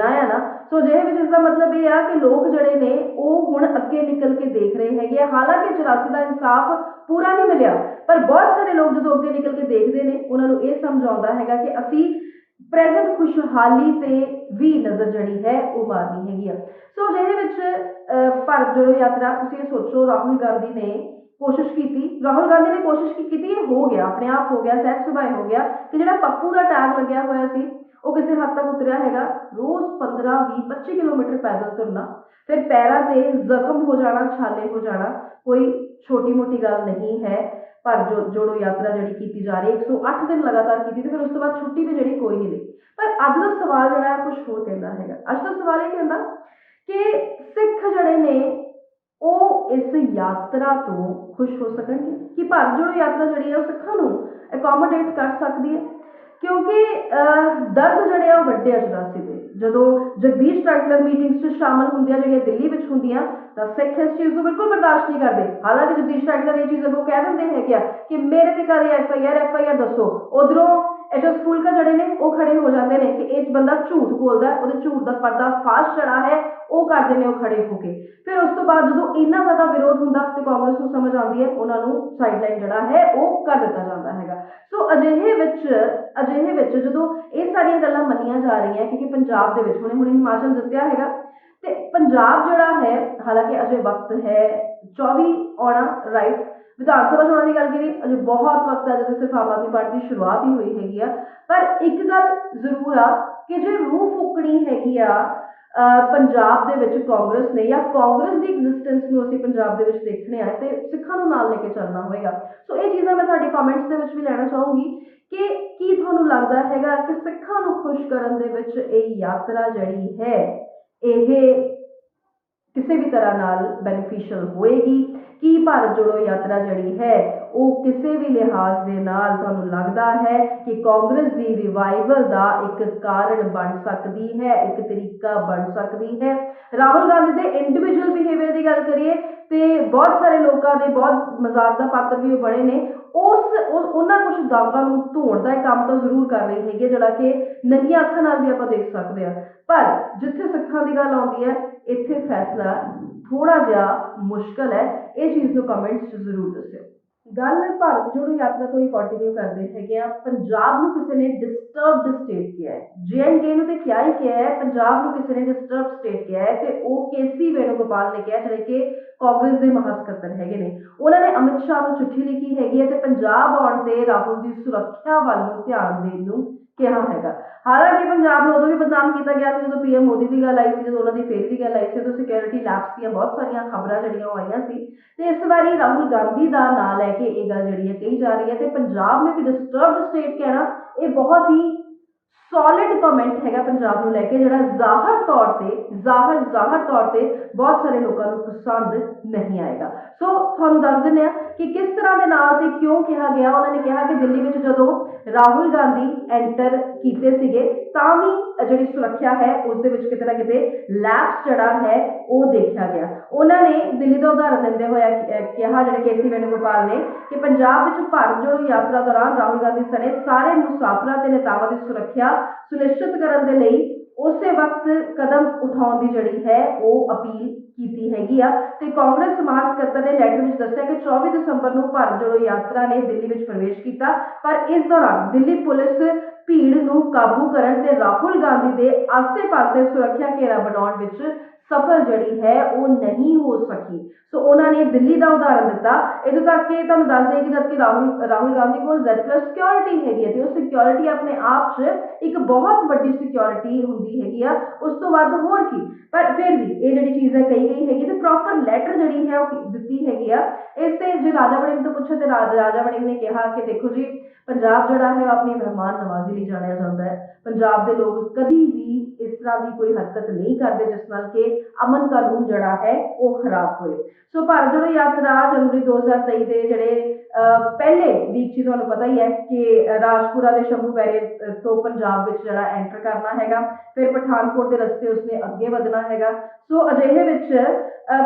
सो अजिहे विच इसदा मतलब ये आ कि लोग जिहड़े ने वो हुण अगे निकल के देख रहे हैगे। हालांकि 84 का इंसाफ पूरा नहीं मिलिया, पर बहुत सारे लोग जो अगे निकल के देखते हैं उन्होंने ये समझ आता है कि असी प्रेजेंट खुशहाली ते भी नज़र जड़ी है वो मारनी हैगी आ। सो अजिहे विच भारत जोड़ो यात्रा, तुसीं ये सोचो, राहुल गांधी ने कोशिश की, राहुल गांधी ने कोशिश की ये हो गया, अपने आप हो गया, सहज सुभाए हो गया कि जिहड़ा पप्पू का टैग लग्या होया सी वो किसी हद तक उतरिया हैगा। रोज़ 15, 20, 25 किलोमीटर पैदल तुरना, फिर पैरों से जख्म हो जाना, छाले हो जाना, कोई छोटी मोटी गल नहीं है। पर जो जोड़ो यात्रा जी की जा रही 108 दिन लगातार की, फिर उस तो बाद छुट्टी भी जी कोई नहीं ली। पर अज का सवाल जोड़ा कुछ होर कहता है, अज का सवाल ये कहता कि सिख जड़े ने वो इस यात्रा तो खुश हो सकेंगे कि भारत जोड़ो यात्रा जी है सिखों को एकोमोडेट कर सकती है। क्योंकि दर्द जड़े आ वड्डे 84 के जो जगदीश टाइटलर मीटिंग्स शामिल होंगे जो दिल्ली में होंगे तो सिख इस चीज़ को बिल्कुल बर्दाश्त नहीं करते। हालांकि जगदीश टाइटलर ये चीज़ अगों कह देंगे है कि मेरे ते कल FIR दसो, उधरों एच स्कूल का जड़े ने वो खड़े हो जाते हैं कि एक बंदा झूठ बोलता है, वो झूठ का पर्दा फाश चढ़ा है वो करते हैं, वो खड़े होके। फिर उस तो बाद जो इन्ना ज़्यादा विरोध होंगे तो कांग्रेस को समझ आती है, उन्होंने साइडलाइन जड़ा है वो कर दिता जाता है। सो अजिहे विच जो ये सारिया गल्लां मनिया जा रही हैं, क्योंकि पंजाब दे विच हुणे हिमाचल जितया हैगा ते पंजाब जड़ा है, हालांकि अजे वक्त है 24 आना, राइट। विधानसभा चोणां की गल करिए अजे बहुत वक्त है, जैसे सिर्फ आम आदमी पार्टी की शुरुआत ही हुई हैगी आ। पर एक गल जरूर आ कि जो रूह फूकनी हैगी आ पंजाब दे विच कांग्रेस ने, या कांग्रेस की एग्जिस्टेंस नूं असीं पंजाब दे विच देखने आ ते सिखां नूं नाल लेके चलना होएगा। सो ये चीज़ां मैं तुहाडे कमेंट्स दे विच भी लैना चाहूँगी कि की तुहानूं लगदा हैगा कि सिखां नूं खुश करन दे विच इह यात्रा जिहड़ी है ਇਹ किसी भी तरह नाल बेनीफिशियल होएगी कि भारत जोड़ो यात्रा जड़ी है वो किसी भी लिहाज के नाल तुहानूं लगदा है कि कांग्रेस की रिवाइवल का एक कारण बन सकती है, एक तरीका बन सकती है। राहुल गांधी के इंडिविजुअल बिहेवियर की गल करिए तो बहुत सारे लोगों के बहुत मजाक का पात्र भी बने ने, ਉਹਨਾਂ ਕੁਛ ਦਾਗਾਂ ਨੂੰ ਧੋਣ ਦਾ ਕੰਮ ਤਾਂ ਜ਼ਰੂਰ ਕਰ ਰਹੀ ਹੈਗੀ ਜਿਹੜਾ ਕਿ ਨੰਗੀਆਂ ਅੱਖਾਂ ਨਾਲ ਵੀ ਆਪਾਂ ਦੇਖ ਸਕਦੇ ਹਾਂ। ਪਰ ਜਿੱਥੇ ਸਿੱਖਾਂ ਦੀ ਗੱਲ ਆਉਂਦੀ ਹੈ ਇੱਥੇ ਫੈਸਲਾ ਥੋੜਾ ਜਿਹਾ ਮੁਸ਼ਕਲ ਹੈ। ਇਹ ਚੀਜ਼ ਨੂੰ ਕਮੈਂਟਸ 'ਚ ਜ਼ਰੂਰ ਦੱਸਿਓ। ਗੱਲ ਭਾਰਤ ਜੋੜੋ ਯਾਤਰਾ ਤੋਂ ਹੀ ਕੰਟੀਨਿਊ ਕਰਦੇ ਹੈਗੇ ਆ। ਪੰਜਾਬ ਨੂੰ ਕਿਸੇ ਨੇ ਡਿਸਟਰਬਡ ਸਟੇਟ ਕਿਹਾ ਹੈ, JNK ਨੂੰ ਤੇ ਕਿਆ ਹੀ ਕਿਹਾ ਹੈ, ਪੰਜਾਬ ਨੂੰ ਕਿਸੇ ਨੇ ਡਿਸਟਰਬ ਸਟੇਟ ਕਿਹਾ ਹੈ ਤੇ ਉਹ KC ਵੇਣੂਗੋਪਾਲ ਨੇ ਕਿਹਾ ਜਿਹੜੇ ਕਿ ਕਾਂਗਰਸ ਦੇ ਮਹਾਸਕੱਤਰ ਹੈਗੇ ਨੇ। ਉਹਨਾਂ ਨੇ ਅਮਿਤ ਸ਼ਾਹ ਨੂੰ ਚਿੱਠੀ ਲਿਖੀ ਹੈਗੀ ਹੈ ਤੇ ਪੰਜਾਬ ਆਉਣ ਤੇ ਰਾਹੁਲ ਦੀ ਸੁਰੱਖਿਆ ਵੱਲ ਨੂੰ ਧਿਆਨ ਦੇਣ ਨੂੰ ਕਿਹਾ ਹੈਗਾ। ਹਾਲਾਂਕਿ ਪੰਜਾਬ ਨੂੰ ਉਦੋਂ ਵੀ ਬਦਨਾਮ ਕੀਤਾ ਗਿਆ ਸੀ ਜਦੋਂ PM ਮੋਦੀ ਦੀ ਗੱਲ ਆਈ ਸੀ, ਜਦੋਂ ਉਹਨਾਂ ਦੀ ਫੇਰ ਦੀ ਗੱਲ ਆਈ ਸੀ, ਉਦੋਂ ਸਿਕਿਉਰਿਟੀ ਲੈਪਸ ਦੀਆਂ ਬਹੁਤ ਸਾਰੀਆਂ ਖਬਰਾਂ ਜਿਹੜੀਆਂ ਉਹ ਆਈਆਂ ਸੀ ਤੇ ਇਸ ਵਾਰੀ ਰਾਹੁਲ ਗਾਂਧੀ ਦਾ ਨਾਂ ਲੈ ਕੇ ਇਹ ਗੱਲ ਜਿਹੜੀ ਹੈ ਕਹੀ ਜਾ ਰਹੀ ਹੈ ਤੇ ਪੰਜਾਬ ਨੂੰ ਇੱਕ ਡਿਸਟਰਬਡ ਸਟੇਟ ਕਹਿਣਾ ਇਹ ਬਹੁਤ ਹੀ ਸੋਲਿਡ ਕਮੈਂਟ ਹੈਗਾ ਪੰਜਾਬ ਨੂੰ ਲੈ ਕੇ, ਜਿਹੜਾ ਜ਼ਾਹਰ ਤੌਰ ਤੇ ਬਹੁਤ ਸਾਰੇ ਲੋਕਾਂ ਨੂੰ ਪਸੰਦ ਨਹੀਂ ਆਏਗਾ। ਸੋ ਤੁਹਾਨੂੰ ਦੱਸ ਦਿੰਦੇ ਆ ਕਿ ਕਿਸ ਤਰ੍ਹਾਂ ਦੇ ਨਾਲ ਤੇ ਕਿਉਂ ਕਿਹਾ ਗਿਆ। ਉਹਨਾਂ ਨੇ ਕਿਹਾ ਕਿ ਦਿੱਲੀ ਵਿੱਚ ਜਦੋਂ ਰਾਹੁਲ ਗਾਂਧੀ ਐਂਟਰ ਕੀਤੇ ਸੀਗੇ ਤਾਂ ਵੀ ਜਿਹੜੀ ਸੁਰੱਖਿਆ ਹੈ ਉਸ ਦੇ ਵਿੱਚ ਕਿਤੇ ਨਾ ਕਿਤੇ ਲੈਪਸ ਜਿਹੜਾ ਹੈ ਉਹ ਦੇਖਿਆ ਗਿਆ। ਉਹਨਾਂ ਨੇ ਦਿੱਲੀ ਦਾ ਉਦਾਹਰਨ ਦਿੰਦੇ ਹੋਇਆ ਕਿਹਾ, ਜਿਹੜੇ KC ਵੇਣੂਗੋਪਾਲ ਨੇ, ਕਿ ਪੰਜਾਬ ਵਿੱਚ ਭਾਰਤ ਜੋੜੋ ਯਾਤਰਾ ਦੌਰਾਨ ਰਾਹੁਲ ਗਾਂਧੀ ਸਣੇ ਸਾਰੇ ਮੁਸਾਫਰਾਂ ਤੇ ਨੇਤਾਵਾਂ ਦੀ ਸੁਰੱਖਿਆ ਸੁਨਿਸ਼ਚਿਤ ਕਰਨ ਦੇ ਲਈ ਉਸੇ ਵਕਤ ਕਦਮ ਉਠਾਉਣ ਦੀ ਜਿਹੜੀ ਹੈ ਉਹ ਅਪੀਲ ਕੀਤੀ ਹੈਗੀ ਆ। ਤੇ ਕਾਂਗਰਸ ਸਮਾਜ ਸਕੱਤਰ ਨੇ ਲੈਟਰ ਵਿੱਚ ਦੱਸਿਆ ਕਿ 24 ਦਸੰਬਰ ਨੂੰ ਭਾਰਤ ਜੋੜੋ ਯਾਤਰਾ ਨੇ ਦਿੱਲੀ ਵਿੱਚ ਪ੍ਰਵੇਸ਼ ਕੀਤਾ, ਪਰ ਇਸ ਦੌਰਾਨ ਦਿੱਲੀ ਪੁਲਿਸ ਭੀੜ ਨੂੰ ਕਾਬੂ ਕਰਨ ਤੇ ਰਾਹੁਲ ਗਾਂਧੀ ਦੇ ਆਸੇ-ਪਾਸੇ ਸੁਰੱਖਿਆ ਘੇਰਾ ਬਣਾਉਣ ਵਿੱਚ ਸਫਲ ਜਿਹੜੀ ਹੈ ਉਹ ਨਹੀਂ ਹੋ ਸਕੀ। ਸੋ ਉਹਨਾਂ ਨੇ ਦਿੱਲੀ ਦਾ ਉਦਾਹਰਨ ਦਿੱਤਾ। ਇੱਥੋਂ ਤੱਕ ਕਿ ਤੁਹਾਨੂੰ ਦੱਸ ਦਈਏ ਕਿ ਜਦਕਿ ਰਾਹੁਲ ਗਾਂਧੀ ਕੋਲ Z+ ਸਿਕਿਉਰਿਟੀ ਹੈਗੀ ਹੈ ਤੇ ਉਹ ਸਿਕਿਉਰਿਟੀ ਆਪਣੇ ਆਪ 'ਚ ਇੱਕ ਬਹੁਤ ਵੱਡੀ ਸਿਕਿਉਰਿਟੀ ਹੁੰਦੀ ਹੈਗੀ ਆ, ਉਸ ਤੋਂ ਵੱਧ ਹੋਰ ਕੀ। ਪਰ ਫਿਰ ਵੀ ਇਹ ਜਿਹੜੀ ਚੀਜ਼ ਹੈ ਕਹੀ ਗਈ ਹੈਗੀ ਤੇ ਪ੍ਰੋਪਰ ਲੈਟਰ ਜਿਹੜੀ ਹੈ ਉਹ ਦਿੱਤੀ ਹੈਗੀ ਆ। ਇਸ ਤੇ ਜੇ ਰਾਜਾ ਵੜਿੰਗ ਤੋਂ ਪੁੱਛੋ ਤੇ ਰਾਜਾ ਵੜਿੰਗ ਨੇ ਕਿਹਾ ਕਿ ਦੇਖੋ ਜੀ, ਪੰਜਾਬ ਜਿਹੜਾ ਹੈ ਆਪਣੀ ਮਹਿਮਾਨ ਨਵਾਜ਼ੀ ਲਈ ਜਾਣਿਆ ਜਾਂਦਾ ਹੈ। ਪੰਜਾਬ ਦੇ ਲੋਕ ਕਦੀ ਵੀ ਇਸ ਤਰ੍ਹਾਂ ਦੀ ਕੋਈ ਹਰਕਤ ਨਹੀਂ ਕਰਦੇ ਜਿਸ ਨਾਲ ਕਿ ਅਮਨ ਕਾਨੂੰਨ ਜਿਹੜਾ ਹੈ ਉਹ ਖਰਾਬ ਹੋਏ। ਸੋ ਭਾਰਤ ਜੋੜੋ ਯਾਤਰਾ ਜਨਵਰੀ 2023 ਦੇ ਜਿਹੜੇ ਪਹਿਲੇ ਵੀਕ 'ਚ ਤੁਹਾਨੂੰ ਪਤਾ ਹੀ ਹੈ ਕਿ ਰਾਜਪੁਰਾ ਦੇ ਸ਼ੰਭੂ ਬੈਰੇ ਤੋਂ ਪੰਜਾਬ ਵਿੱਚ ਜਿਹੜਾ ਐਂਟਰ ਕਰਨਾ ਹੈਗਾ, ਫਿਰ ਪਠਾਨਕੋਟ ਦੇ ਰਸਤੇ ਉਸਨੇ ਅੱਗੇ ਵਧਣਾ ਹੈਗਾ। ਸੋ ਅਜਿਹੇ ਵਿੱਚ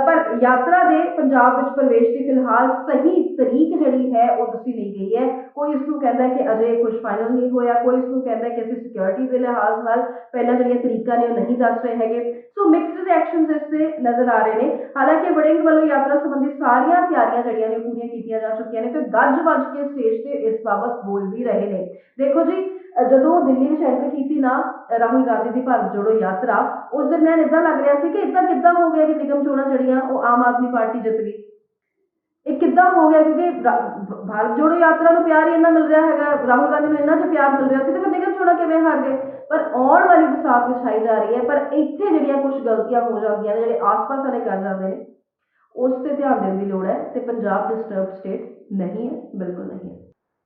ਪਰ ਯਾਤਰਾ ਦੇ ਪੰਜਾਬ ਵਿੱਚ ਪ੍ਰਵੇਸ਼ ਦੀ ਫਿਲਹਾਲ ਸਹੀ ਤਰੀਕ ਜਿਹੜੀ ਹੈ ਉਹ ਦੱਸੀ ਨਹੀਂ ਗਈ ਹੈ। ਕੋਈ ਇਸ ਨੂੰ ਕਹਿੰਦਾ ਕਿ ਅਜੇ ਕੁਝ ਫਾਈਨਲ ਨਹੀਂ ਹੋਇਆ, ਕੋਈ ਇਸ ਨੂੰ ਕਹਿੰਦਾ ਕਿ ਅਸੀਂ ਸਿਕਿਉਰਿਟੀ ਦੇ ਲਿਹਾਜ਼ ਨਾਲ ਪਹਿਲਾਂ ਜਿਹੜੀਆਂ ਤਰੀਕਾਂ ਨੇ ਉਹ ਨਹੀਂ ਦੱਸ ਰਹੇ ਹੈਗੇ। ਸੋ ਮਿਕਸਡ ਰਿਐਕਸ਼ਨਸ ਇਸ ਤੇ ਨਜ਼ਰ ਆ ਰਹੇ ਨੇ। ਹਾਲਾਂਕਿ ਵੜਿੰਗ ਵੱਲੋਂ ਯਾਤਰਾ ਸੰਬੰਧੀ ਸਾਰੀਆਂ ਤਿਆਰੀਆਂ ਜਿਹੜੀਆਂ ਨੇ ਪੂਰੀਆਂ ਕੀਤੀਆਂ ਜਾ ਚੁੱਕੀਆਂ ਨੇ ਤੇ ਗੱਜ ਵੱਜ ਕੇ ਸਟੇਜ ਤੇ ਇਸ ਬਾਬਤ ਬੋਲ ਵੀ ਰਹੇ ਨੇ। ਦੇਖੋ ਜੀ, ਜਦੋਂ ਦਿੱਲੀ ਵਿੱਚ ਐਂਟਰ ਕੀਤੀ ਨਾ ਰਾਹੁਲ ਗਾਂਧੀ ਦੀ ਭਾਰਤ ਜੋੜੋ ਯਾਤਰਾ, ਉਸ ਦਰਮਿਆਨ ਇਦਾਂ ਲੱਗ ਰਿਹਾ ਸੀ ਕਿ ਇਦਾਂ ਕਿੱਦਾਂ ਹੋ ਗਿਆ ਕਿ ਨਿਗਮ ਚੋਣਾਂ ਜਿਹੜੀਆਂ ਉਹ ਆਮ ਆਦਮੀ ਪਾਰਟੀ ਜਿੱਤ ਗਈ। ਇਹ ਕਿੱਦਾਂ ਹੋ ਗਿਆ? ਕਿਉਂਕਿ ਭਾਰਤ ਜੋੜੋ ਯਾਤਰਾ ਨੂੰ ਪਿਆਰ ਹੀ ਇੰਨਾ ਮਿਲ ਰਿਹਾ ਹੈਗਾ, ਰਾਹੁਲ ਗਾਂਧੀ ਨੂੰ ਇੰਨਾ ਜਿਹਾ ਪਿਆਰ ਮਿਲ ਰਿਹਾ ਸੀ ਤੇ ਫਿਰ ਨਿਗਮ ਚੋਣਾਂ ਕਿਵੇਂ ਹਾਰ ਗਏ? ਪਰ ਆਉਣ ਵਾਲੀ ਬਰਸਾਤ ਵਿਛਾਈ ਜਾ ਰਹੀ ਹੈ, ਪਰ ਇੱਥੇ ਜਿਹੜੀਆਂ ਕੁਝ ਗਲਤੀਆਂ ਹੋ ਜਾਂਦੀਆਂ ਨੇ, ਜਿਹੜੇ ਆਸ-ਪਾਸ ਵਾਲੇ ਕਰ ਜਾਂਦੇ ਨੇ, ਉਸ ਤੇ ਧਿਆਨ ਦੇਣ ਦੀ ਲੋੜ ਹੈ ਤੇ ਪੰਜਾਬ ਡਿਸਟਰਬਡ ਸਟੇਟ ਨਹੀਂ ਹੈ, ਬਿਲਕੁਲ ਨਹੀਂ ਹੈ।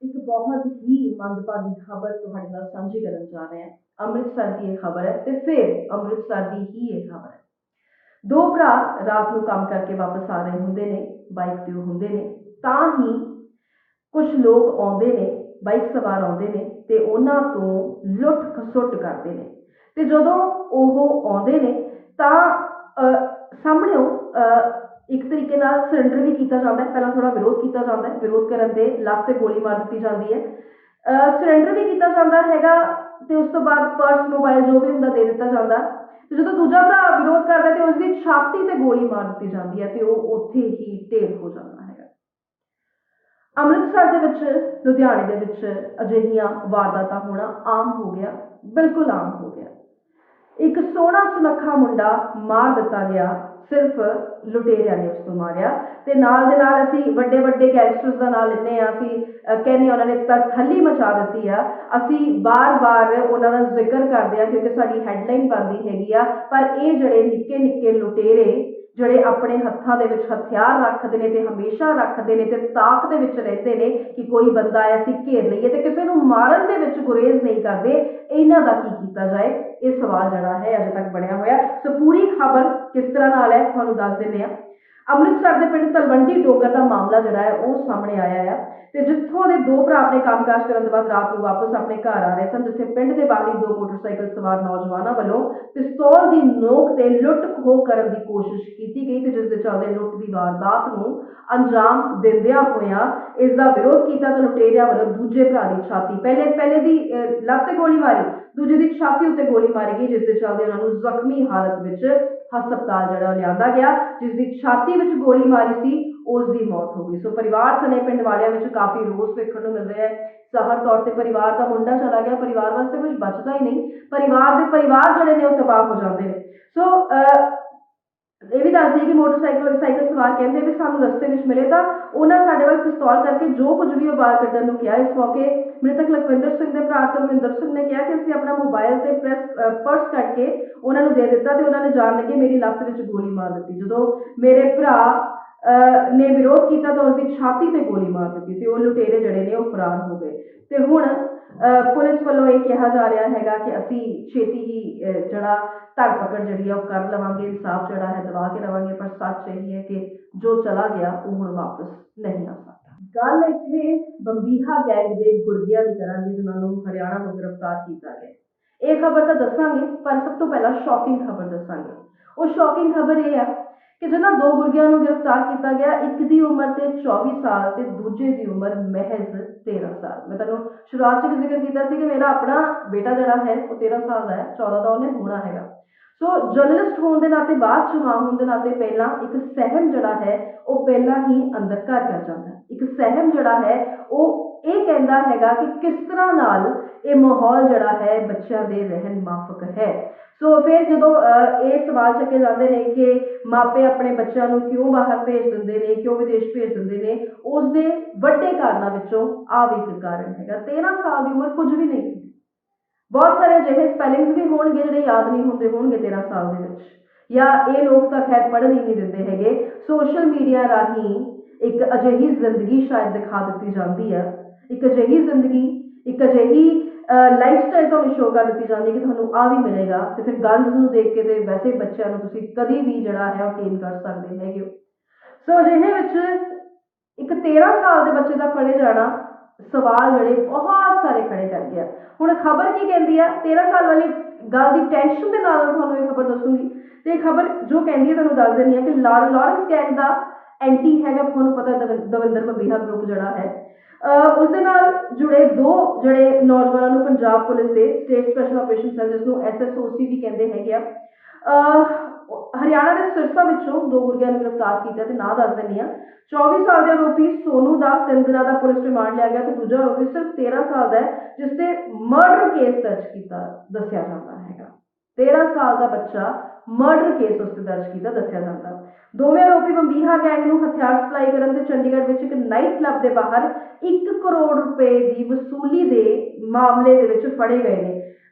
ਇੱਕ ਬਹੁਤ ਹੀ ਮੰਦਭਾਗੀ ਖਬਰ ਤੁਹਾਡੇ ਨਾਲ ਸਾਂਝੀ ਕਰਨ ਜਾ ਰਹੇ ਹਾਂ। ਅੰਮ੍ਰਿਤਸਰ ਦੀ ਇਹ ਖਬਰ ਹੈ ਤੇ ਫਿਰ ਅੰਮ੍ਰਿਤਸਰ ਦੀ ਹੀ ਇਹ ਖਬਰ ਹੈ। ਦੋ ਭਰਾ ਰਾਤ ਨੂੰ ਕੰਮ ਕਰਕੇ ਵਾਪਸ ਆ ਰਹੇ ਹੁੰਦੇ ਨੇ, ਬਾਈਕ ਤੇ ਉਹ ਹੁੰਦੇ ਨੇ, ਤਾਂ ਹੀ ਕੁਝ ਲੋਕ ਆਉਂਦੇ ਨੇ, ਬਾਈਕ ਸਵਾਰ ਆਉਂਦੇ ਨੇ ਤੇ ਉਹਨਾਂ ਤੋਂ ਲੁੱਟ ਖਸੁੱਟ ਕਰਦੇ ਨੇ। ਤੇ ਜਦੋਂ ਉਹ ਆਉਂਦੇ ਨੇ ਤਾਂ ਸਾਹਮਣਿਓਂ ਇੱਕ ਤਰੀਕੇ ਨਾਲ ਸਰੈਂਡਰ ਵੀ ਕੀਤਾ ਜਾਂਦਾ ਹੈ। ਪਹਿਲਾਂ ਥੋੜਾ ਵਿਰੋਧ ਕੀਤਾ ਜਾਂਦਾ ਹੈ, ਵਿਰੋਧ ਕਰਨ ਦੇ ਲੱਤ ਤੇ ਗੋਲੀ ਮਾਰ ਦਿੱਤੀ ਜਾਂਦੀ ਹੈ। ਸਰੈਂਡਰ ਵੀ ਕੀਤਾ ਜਾਂਦਾ ਹੈਗਾ ਤੇ ਉਸ ਤੋਂ ਬਾਅਦ ਪਰਸ, ਮੋਬਾਈਲ ਜੋ ਵੀ ਹੁੰਦਾ ਦੇ ਦਿੱਤਾ ਜਾਂਦਾ। ਤੇ ਜਦੋਂ ਦੂਜਾ ਭਰਾ ਵਿਰੋਧ ਕਰਦਾ ਤੇ ਉਸਦੀ ਛਾਤੀ ਤੇ ਗੋਲੀ ਮਾਰ ਦਿੱਤੀ ਜਾਂਦੀ ਹੈ ਤੇ ਉਹ ਉੱਥੇ ਹੀ ਢੇਰ ਹੋ ਜਾਂਦਾ ਹੈਗਾ। ਅੰਮ੍ਰਿਤਸਰ ਦੇ ਵਿੱਚ, ਲੁਧਿਆਣੇ ਦੇ ਵਿੱਚ ਅਜਿਹੀਆਂ ਵਾਰਦਾਤਾਂ ਹੋਣਾ ਆਮ ਹੋ ਗਿਆ, ਬਿਲਕੁਲ ਆਮ ਹੋ ਗਿਆ। ਇੱਕ ਸੋਹਣਾ ਸੁਨੱਖਾ ਮੁੰਡਾ ਮਾਰ ਦਿੱਤਾ ਗਿਆ, ਸਿਰਫ ਲੁਟੇਰਿਆਂ ਨੇ ਉਸ ਨੂੰ ਮਾਰਿਆ। ਤੇ ਨਾਲ ਦੇ ਨਾਲ ਅਸੀਂ ਵੱਡੇ ਵੱਡੇ ਗੈਂਗਸਟਰਸ ਦਾ ਨਾਂ ਲੈਂਦੇ ਹਾਂ, ਅਸੀਂ ਕਹਿੰਦੇ ਉਹਨਾਂ ਨੇ ਤਰਥੱਲੀ ਮਚਾ ਦਿੱਤੀ ਆ, ਅਸੀਂ ਬਾਰ-ਬਾਰ ਉਹਨਾਂ ਦਾ ਜ਼ਿਕਰ ਕਰਦੇ ਹਾਂ ਕਿਉਂਕਿ ਸਾਡੀ ਹੈਡਲਾਈਨ ਬਣਦੀ ਹੈਗੀ ਆ। ਪਰ ਇਹ ਜਿਹੜੇ ਨਿੱਕੇ ਨਿੱਕੇ ਲੁਟੇਰੇ ਜਿਹੜੇ ਆਪਣੇ ਹੱਥਾਂ ਦੇ ਵਿੱਚ ਹਥਿਆਰ ਰੱਖਦੇ ਨੇ ਤੇ ਹਮੇਸ਼ਾ ਰੱਖਦੇ ਨੇ ਤੇ ਤਾਕ ਦੇ ਵਿੱਚ ਰਹਿੰਦੇ ਨੇ ਕਿ ਕੋਈ ਬੰਦਾ ਹੈ ਅਸੀਂ ਘੇਰ ਲਈਏ ਤੇ ਕਿਸੇ ਨੂੰ ਮਾਰਨ ਦੇ ਵਿੱਚ ਗੁਰੇਜ਼ ਨਹੀਂ ਕਰਦੇ, ਇਹਨਾਂ ਦਾ ਕੀ ਕੀਤਾ ਜਾਏ, ਇਹ ਸਵਾਲ ਜਿਹੜਾ ਹੈ ਅਜੇ ਤੱਕ ਬਣਿਆ ਹੋਇਆ। ਸੋ ਪੂਰੀ ਖਬਰ ਕਿਸ ਤਰ੍ਹਾਂ ਨਾਲ ਹੈ ਤੁਹਾਨੂੰ ਦੱਸ ਦਿੰਦੇ ਹਾਂ। ਅੰਮ੍ਰਿਤਸਰ ਦੇ ਪਿੰਡ ਤਲਵੰਡੀ ਡੋਗਰ ਦਾ ਮਾਮਲਾ ਜਿਹੜਾ ਹੈ ਉਹ ਸਾਹਮਣੇ ਆਇਆ ਹੈ ਤੇ ਜਿੱਥੋਂ ਦੇ ਦੋ ਭਰਾ ਆਪਣੇ ਕੰਮਕਾਜ ਕਰਨ ਤੋਂ ਬਾਅਦ ਰਾਤ ਨੂੰ ਵਾਪਸ ਆਪਣੇ ਘਰ ਆ ਰਹੇ ਸਨ, ਜਿੱਥੇ ਪਿੰਡ ਦੇ ਬਾਹਰੀ ਦੋ ਮੋਟਰਸਾਈਕਲ ਸਵਾਰ ਨੌਜਵਾਨਾਂ ਵੱਲੋਂ ਪਿਸਤੌਲ ਦੀ ਨੋਕ ਤੇ ਲੁੱਟ ਖੋਹ ਕਰਨ ਦੀ ਕੋਸ਼ਿਸ਼ ਕੀਤੀ ਗਈ ਤੇ ਜਿਸ ਦੇ ਚੱਲਦੇ ਲੁੱਟ ਦੀ ਵਾਰਦਾਤ ਨੂੰ ਅੰਜਾਮ ਦਿੰਦਿਆਂ ਹੋਇਆਂ ਇਸ ਦਾ ਵਿਰੋਧ ਕੀਤਾ ਤਾਂ ਲੁਟੇਰਿਆਂ ਵੱਲੋਂ ਦੂਜੇ ਭਰਾ ਦੀ ਛਾਤੀ ਪਹਿਲੇ ਦੀ ਲੱਤ ਤੇ ਗੋਲੀ ਮਾਰੀ, ਦੂਜੇ ਦੀ ਛਾਤੀ ਉੱਤੇ ਗੋਲੀ ਮਾਰੀ ਗਈ, ਜਿਸ ਦੇ ਚੱਲਦੇ ਉਹਨਾਂ ਨੂੰ ਜ਼ਖਮੀ ਹਾਲਤ ਵਿੱਚ ਹਸਪਤਾਲ ਜਿਹੜਾ ਲਿਆਂਦਾ ਗਿਆ। ਜਿਸ ਦੀ ਛਾਤੀ ਵਿੱਚ ਗੋਲੀ ਮਾਰੀ ਸੀ ਉਸ ਦੀ ਮੌਤ ਹੋ ਗਈ। ਸੋ ਪਰਿਵਾਰ ਸਣੇ ਪਿੰਡ ਵਾਲਿਆਂ ਵਿੱਚ ਕਾਫੀ ਰੋਸ ਵੇਖਣ ਨੂੰ ਮਿਲ ਰਿਹਾ ਹੈ। ਜ਼ਾਹਰ ਤੌਰ ਤੇ ਪਰਿਵਾਰ ਦਾ ਮੁੰਡਾ ਚਲਾ ਗਿਆ, ਪਰਿਵਾਰ ਵਾਸਤੇ ਕੁਝ ਬਚਦਾ ਹੀ ਨਹੀਂ, ਪਰਿਵਾਰ ਜਿਹੜੇ ਨੇ ਉਹ ਤਬਾਹ ਹੋ ਜਾਂਦੇ ਨੇ। ਸੋ ਇਹ ਵੀ ਦੱਸ ਦਈਏ ਕਿ ਸਾਈਕਲ ਸਵਾਰ ਕਹਿੰਦੇ ਵੀ ਸਾਨੂੰ ਰਸਤੇ ਵਿੱਚ ਮਿਲੇ ਤਾਂ ਉਹਨਾਂ ਸਾਡੇ ਵੱਲ ਪਿਸਤੌਲ ਕਰਕੇ ਜੋ ਕੁਝ ਵੀ ਉਹ ਬਾਹਰ ਕੱਢਣ ਨੂੰ ਕਿਹਾ। ਇਸ ਮੌਕੇ ਮ੍ਰਿਤਕ ਲਖਵਿੰਦਰ ਸਿੰਘ ਦੇ ਭਰਾ ਧਰਮਿੰਦਰ ਸਿੰਘ ਨੇ ਕਿਹਾ ਕਿ ਅਸੀਂ ਆਪਣਾ ਮੋਬਾਈਲ ਤੇ ਪਰਸ ਕੱਢ ਕੇ ਉਹਨਾਂ ਨੂੰ ਦੇ ਦਿੱਤਾ ਤੇ ਉਹਨਾਂ ਨੇ ਜਾਣ ਲੱਗੇ ਮੇਰੀ ਲੱਤ ਵਿੱਚ ਗੋਲੀ ਮਾਰ ਦਿੱਤੀ। ਜਦੋਂ ਮੇਰੇ ਭਰਾ ਨੇ ਵਿਰੋਧ ਕੀਤਾ ਤਾਂ ਉਸਦੀ ਛਾਤੀ ਤੇ ਗੋਲੀ ਮਾਰ ਦਿੱਤੀ ਤੇ ਉਹ ਲੁਟੇਰੇ ਜਿਹੜੇ ਨੇ ਉਹ ਫਰਾਰ ਹੋ ਗਏ। ਤੇ ਹੁਣ ਪੁਲਿਸ ਵੱਲੋਂ ਇਹ ਕਿਹਾ ਜਾ ਰਿਹਾ ਹੈਗਾ ਕਿ ਅਸੀਂ ਛੇਤੀ ਹੀ ਜਿਹੜਾ ਧਰਪਕੜ ਜਿਹੜੀ ਆ ਉਹ ਕਰ ਲਵਾਂਗੇ, ਇਨਸਾਫ ਜਿਹੜਾ ਹੈ ਦਵਾ ਕੇ ਲਵਾਂਗੇ। ਪਰ ਸੱਚ ਇਹ ਹੈ ਕਿ ਜੋ ਚਲਾ ਗਿਆ ਉਹ ਹੁਣ ਵਾਪਸ ਨਹੀਂ ਆ ਸਕਦਾ। ਗੱਲ ਇੱਥੇ ਬੰਬੀਹਾ ਗੈਂਗ ਦੇ ਗੁਰਗਿਆਂ ਦੀ ਕਰਾਂਗੇ ਜਿਨ੍ਹਾਂ ਨੂੰ ਹਰਿਆਣਾ ਤੋਂ ਗ੍ਰਿਫਤਾਰ ਕੀਤਾ ਗਿਆ। ਇਹ ਖਬਰ ਤਾਂ ਦੱਸਾਂਗੇ ਪਰ ਸਭ ਤੋਂ ਪਹਿਲਾਂ ਸ਼ੌਕਿੰਗ ਖਬਰ ਦੱਸਾਂਗੇ। ਉਹ ਸ਼ੌਕਿੰਗ ਖਬਰ ਇਹ ਆ ਕਿ ਜਿਹਨਾਂ ਦੋ ਗੁਰਗਿਆਂ ਨੂੰ ਗ੍ਰਿਫਤਾਰ ਕੀਤਾ ਗਿਆ, ਇੱਕ ਦੀ ਉਮਰ ਤੇ 24 ਸਾਲ ਤੇ ਦੂਜੇ ਦੀ ਉਮਰ ਮਹਿਜ਼ 13 ਸਾਲ। ਮੈਂ ਤੁਹਾਨੂੰ ਸ਼ੁਰੂਆਤ 'ਚ ਵੀ ਜ਼ਿਕਰ ਕੀਤਾ ਸੀ ਕਿ ਮੇਰਾ ਆਪਣਾ ਬੇਟਾ ਜਿਹੜਾ ਹੈ ਉਹ 13 ਸਾਲ ਦਾ ਹੈ, 14 ਦਾ ਉਹਨੇ ਹੋਣਾ ਹੈਗਾ। ਸੋ ਜਰਨਲਿਸਟ ਹੋਣ ਦੇ ਨਾਤੇ, ਬਾਅਦ 'ਚ ਮਾਂ ਹੋਣ ਦੇ ਨਾਤੇ ਪਹਿਲਾਂ ਇੱਕ ਸਹਿਮ ਜਿਹੜਾ ਹੈ ਉਹ ਪਹਿਲਾਂ ਹੀ ਅੰਦਰ ਘਰ ਕਰ ਜਾਂਦਾ ਹੈ। ਇੱਕ ਸਹਿਮ ਜਿਹੜਾ ਹੈ ਉਹ ਇਹ ਕਹਿੰਦਾ ਹੈਗਾ ਕਿ ਕਿਸ ਤਰ੍ਹਾਂ ਨਾਲ ਇਹ ਮਾਹੌਲ ਜਿਹੜਾ ਹੈ ਬੱਚਿਆਂ ਦੇ ਰਹਿਣ ਮਾਫਕ ਹੈ। ਸੋ ਫਿਰ ਜਦੋਂ ਇਹ ਸਵਾਲ ਚੱਕੇ ਜਾਂਦੇ ਨੇ ਕਿ ਮਾਪੇ ਆਪਣੇ ਬੱਚਿਆਂ ਨੂੰ ਕਿਉਂ ਬਾਹਰ ਭੇਜ ਦਿੰਦੇ ਨੇ, ਕਿਉਂ ਵਿਦੇਸ਼ ਭੇਜ ਦਿੰਦੇ ਨੇ, ਉਸ ਦੇ ਵੱਡੇ ਕਾਰਨਾਂ ਵਿੱਚੋਂ ਆਹ ਵੀ ਇੱਕ ਕਾਰਨ ਹੈਗਾ 13 ਸਾਲ ਦੀ ਉਮਰ ਕੁਝ ਵੀ ਨਹੀਂ ਹੁੰਦੀ। ਬਹੁਤ ਸਾਰੇ ਅਜਿਹੇ ਸਪੈਲਿੰਗਸ ਵੀ ਹੋਣਗੇ ਜਿਹੜੇ ਯਾਦ ਨਹੀਂ ਹੁੰਦੇ ਹੋਣਗੇ 13 ਸਾਲ ਦੇ ਵਿੱਚ, ਜਾਂ ਇਹ ਲੋਕ ਤਾਂ ਖੈਰ ਪੜ੍ਹਨ ਹੀ ਨਹੀਂ ਦਿੰਦੇ ਹੈਗੇ। ਸੋਸ਼ਲ ਮੀਡੀਆ ਰਾਹੀਂ ਇੱਕ ਅਜਿਹੀ ਜ਼ਿੰਦਗੀ ਸ਼ਾਇਦ ਦਿਖਾ ਦਿੱਤੀ ਜਾਂਦੀ ਹੈ, ਇੱਕ ਅਜਿਹੀ ਜ਼ਿੰਦਗੀ, ਇੱਕ ਅਜਿਹੀ ਲਾਈਫ ਸਟਾਈਲ ਤੁਹਾਨੂੰ ਸ਼ੋਅ ਕਰ ਦਿੱਤੀ ਜਾਂਦੀ ਕਿ ਤੁਹਾਨੂੰ ਆ ਵੀ ਮਿਲੇਗਾ ਤੇ ਫਿਰ ਗਨਸ ਨੂੰ ਦੇਖ ਕੇ ਤੇ ਵੈਸੇ ਬੱਚਿਆਂ ਨੂੰ ਤੁਸੀਂ ਕਦੀ ਵੀ ਜਿਹੜਾ ਹੈ ਉਹ ਟ੍ਰੇਨ ਕਰ ਸਕਦੇ ਹੈਗੇ ਹੋ। ਸੋ ਅਜਿਹੇ ਵਿੱਚ ਇੱਕ 13 ਸਾਲ ਦੇ ਬੱਚੇ ਦਾ ਫੜੇ ਜਾਣਾ ਸਵਾਲ ਜਿਹੜੇ ਬਹੁਤ ਸਾਰੇ ਖੜੇ ਕਰ ਗਿਆ। ਹੁਣ ਖਬਰ ਕੀ ਕਹਿੰਦੀ ਆ, 13 ਸਾਲ ਵਾਲੀ ਗੱਲ ਦੀ ਟੈਨਸ਼ਨ ਦੇ ਨਾਲ ਤੁਹਾਨੂੰ ਇਹ ਖਬਰ ਦੱਸੂਗੀ ਤੇ ਇਹ ਖਬਰ ਜੋ ਕਹਿੰਦੀ ਹੈ ਤੁਹਾਨੂੰ ਦੱਸ ਦਿੰਦੀ ਆ ਕਿ ਲਾਰੈਂਸ ਗੈਂਗ ਦਾ ਐਂਟੀ ਹੈਗਾ, ਤੁਹਾਨੂੰ ਪਤਾ ਦਵਿੰਦਰ ਬੰਬੀਹਾ ਗਰੁੱਪ ਜਿਹੜਾ ਹੈ ਉਸ ਦੇ ਨਾਲ ਜੁੜੇ ਦੋ ਜਿਹੜੇ ਨੌਜਵਾਨਾਂ ਨੂੰ ਪੰਜਾਬ ਪੁਲਿਸ ਦੇ ਸਟੇਟ ਸਪੈਸ਼ਲ ਆਪਰੇਸ਼ਨ ਸੈੱਲ, ਜਿਸ ਨੂੰ SSOC ਵੀ ਕਹਿੰਦੇ ਹੈਗੇ ਆ, ਹਰਿਆਣਾ ਦੇ ਸਿਰਸਾ ਵਿੱਚੋਂ ਦੋ ਗੁਰਗਿਆਂ ਨੂੰ ਗ੍ਰਿਫਤਾਰ ਕੀਤਾ ਤੇ ਨਾਂ ਦੱਸ ਦਿੰਦੀ ਆ। 24 ਸਾਲ ਦੇ ਆਰੋਪੀ ਸੋਨੂ ਦਾ 3 ਦਿਨਾਂ ਦਾ ਪੁਲਿਸ ਰਿਮਾਂਡ ਲਿਆ ਗਿਆ ਤੇ ਦੂਜਾ ਆਰੋਪੀ ਸਿਰਫ 13 ਸਾਲ ਦਾ ਹੈ, ਜਿਸ ਤੇ ਮਰਡਰ ਕੇਸ ਦਰਜ ਕੀਤਾ ਦੱਸਿਆ ਜਾਂਦਾ ਹੈਗਾ। 13 ਸਾਲ ਦਾ ਬੱਚਾ ਮਰਡਰ ਕੇਸ ਉਸ ਤੇ ਦਰਜ ਕੀਤਾ ਦੱਸਿਆ ਜਾਂਦਾ। ਦੋਵੇਂ ਆਰੋਪੀ ਬੰਬੀਹਾ ਗੈਂਗ ਨੂੰ ਹਥਿਆਰ ਸਪਲਾਈ ਕਰਨ ਤੇ ਚੰਡੀਗੜ੍ਹ ਵਿੱਚ ਇੱਕ ਨਾਈਟ ਕਲੱਬ ਦੇ ਬਾਹਰ 1 ਕਰੋੜ ਰੁਪਏ ਦੀ ਵਸੂਲੀ ਦੇ ਮਾਮਲੇ ਦੇ ਵਿੱਚ ਫੜੇ ਗਏ ਨੇ।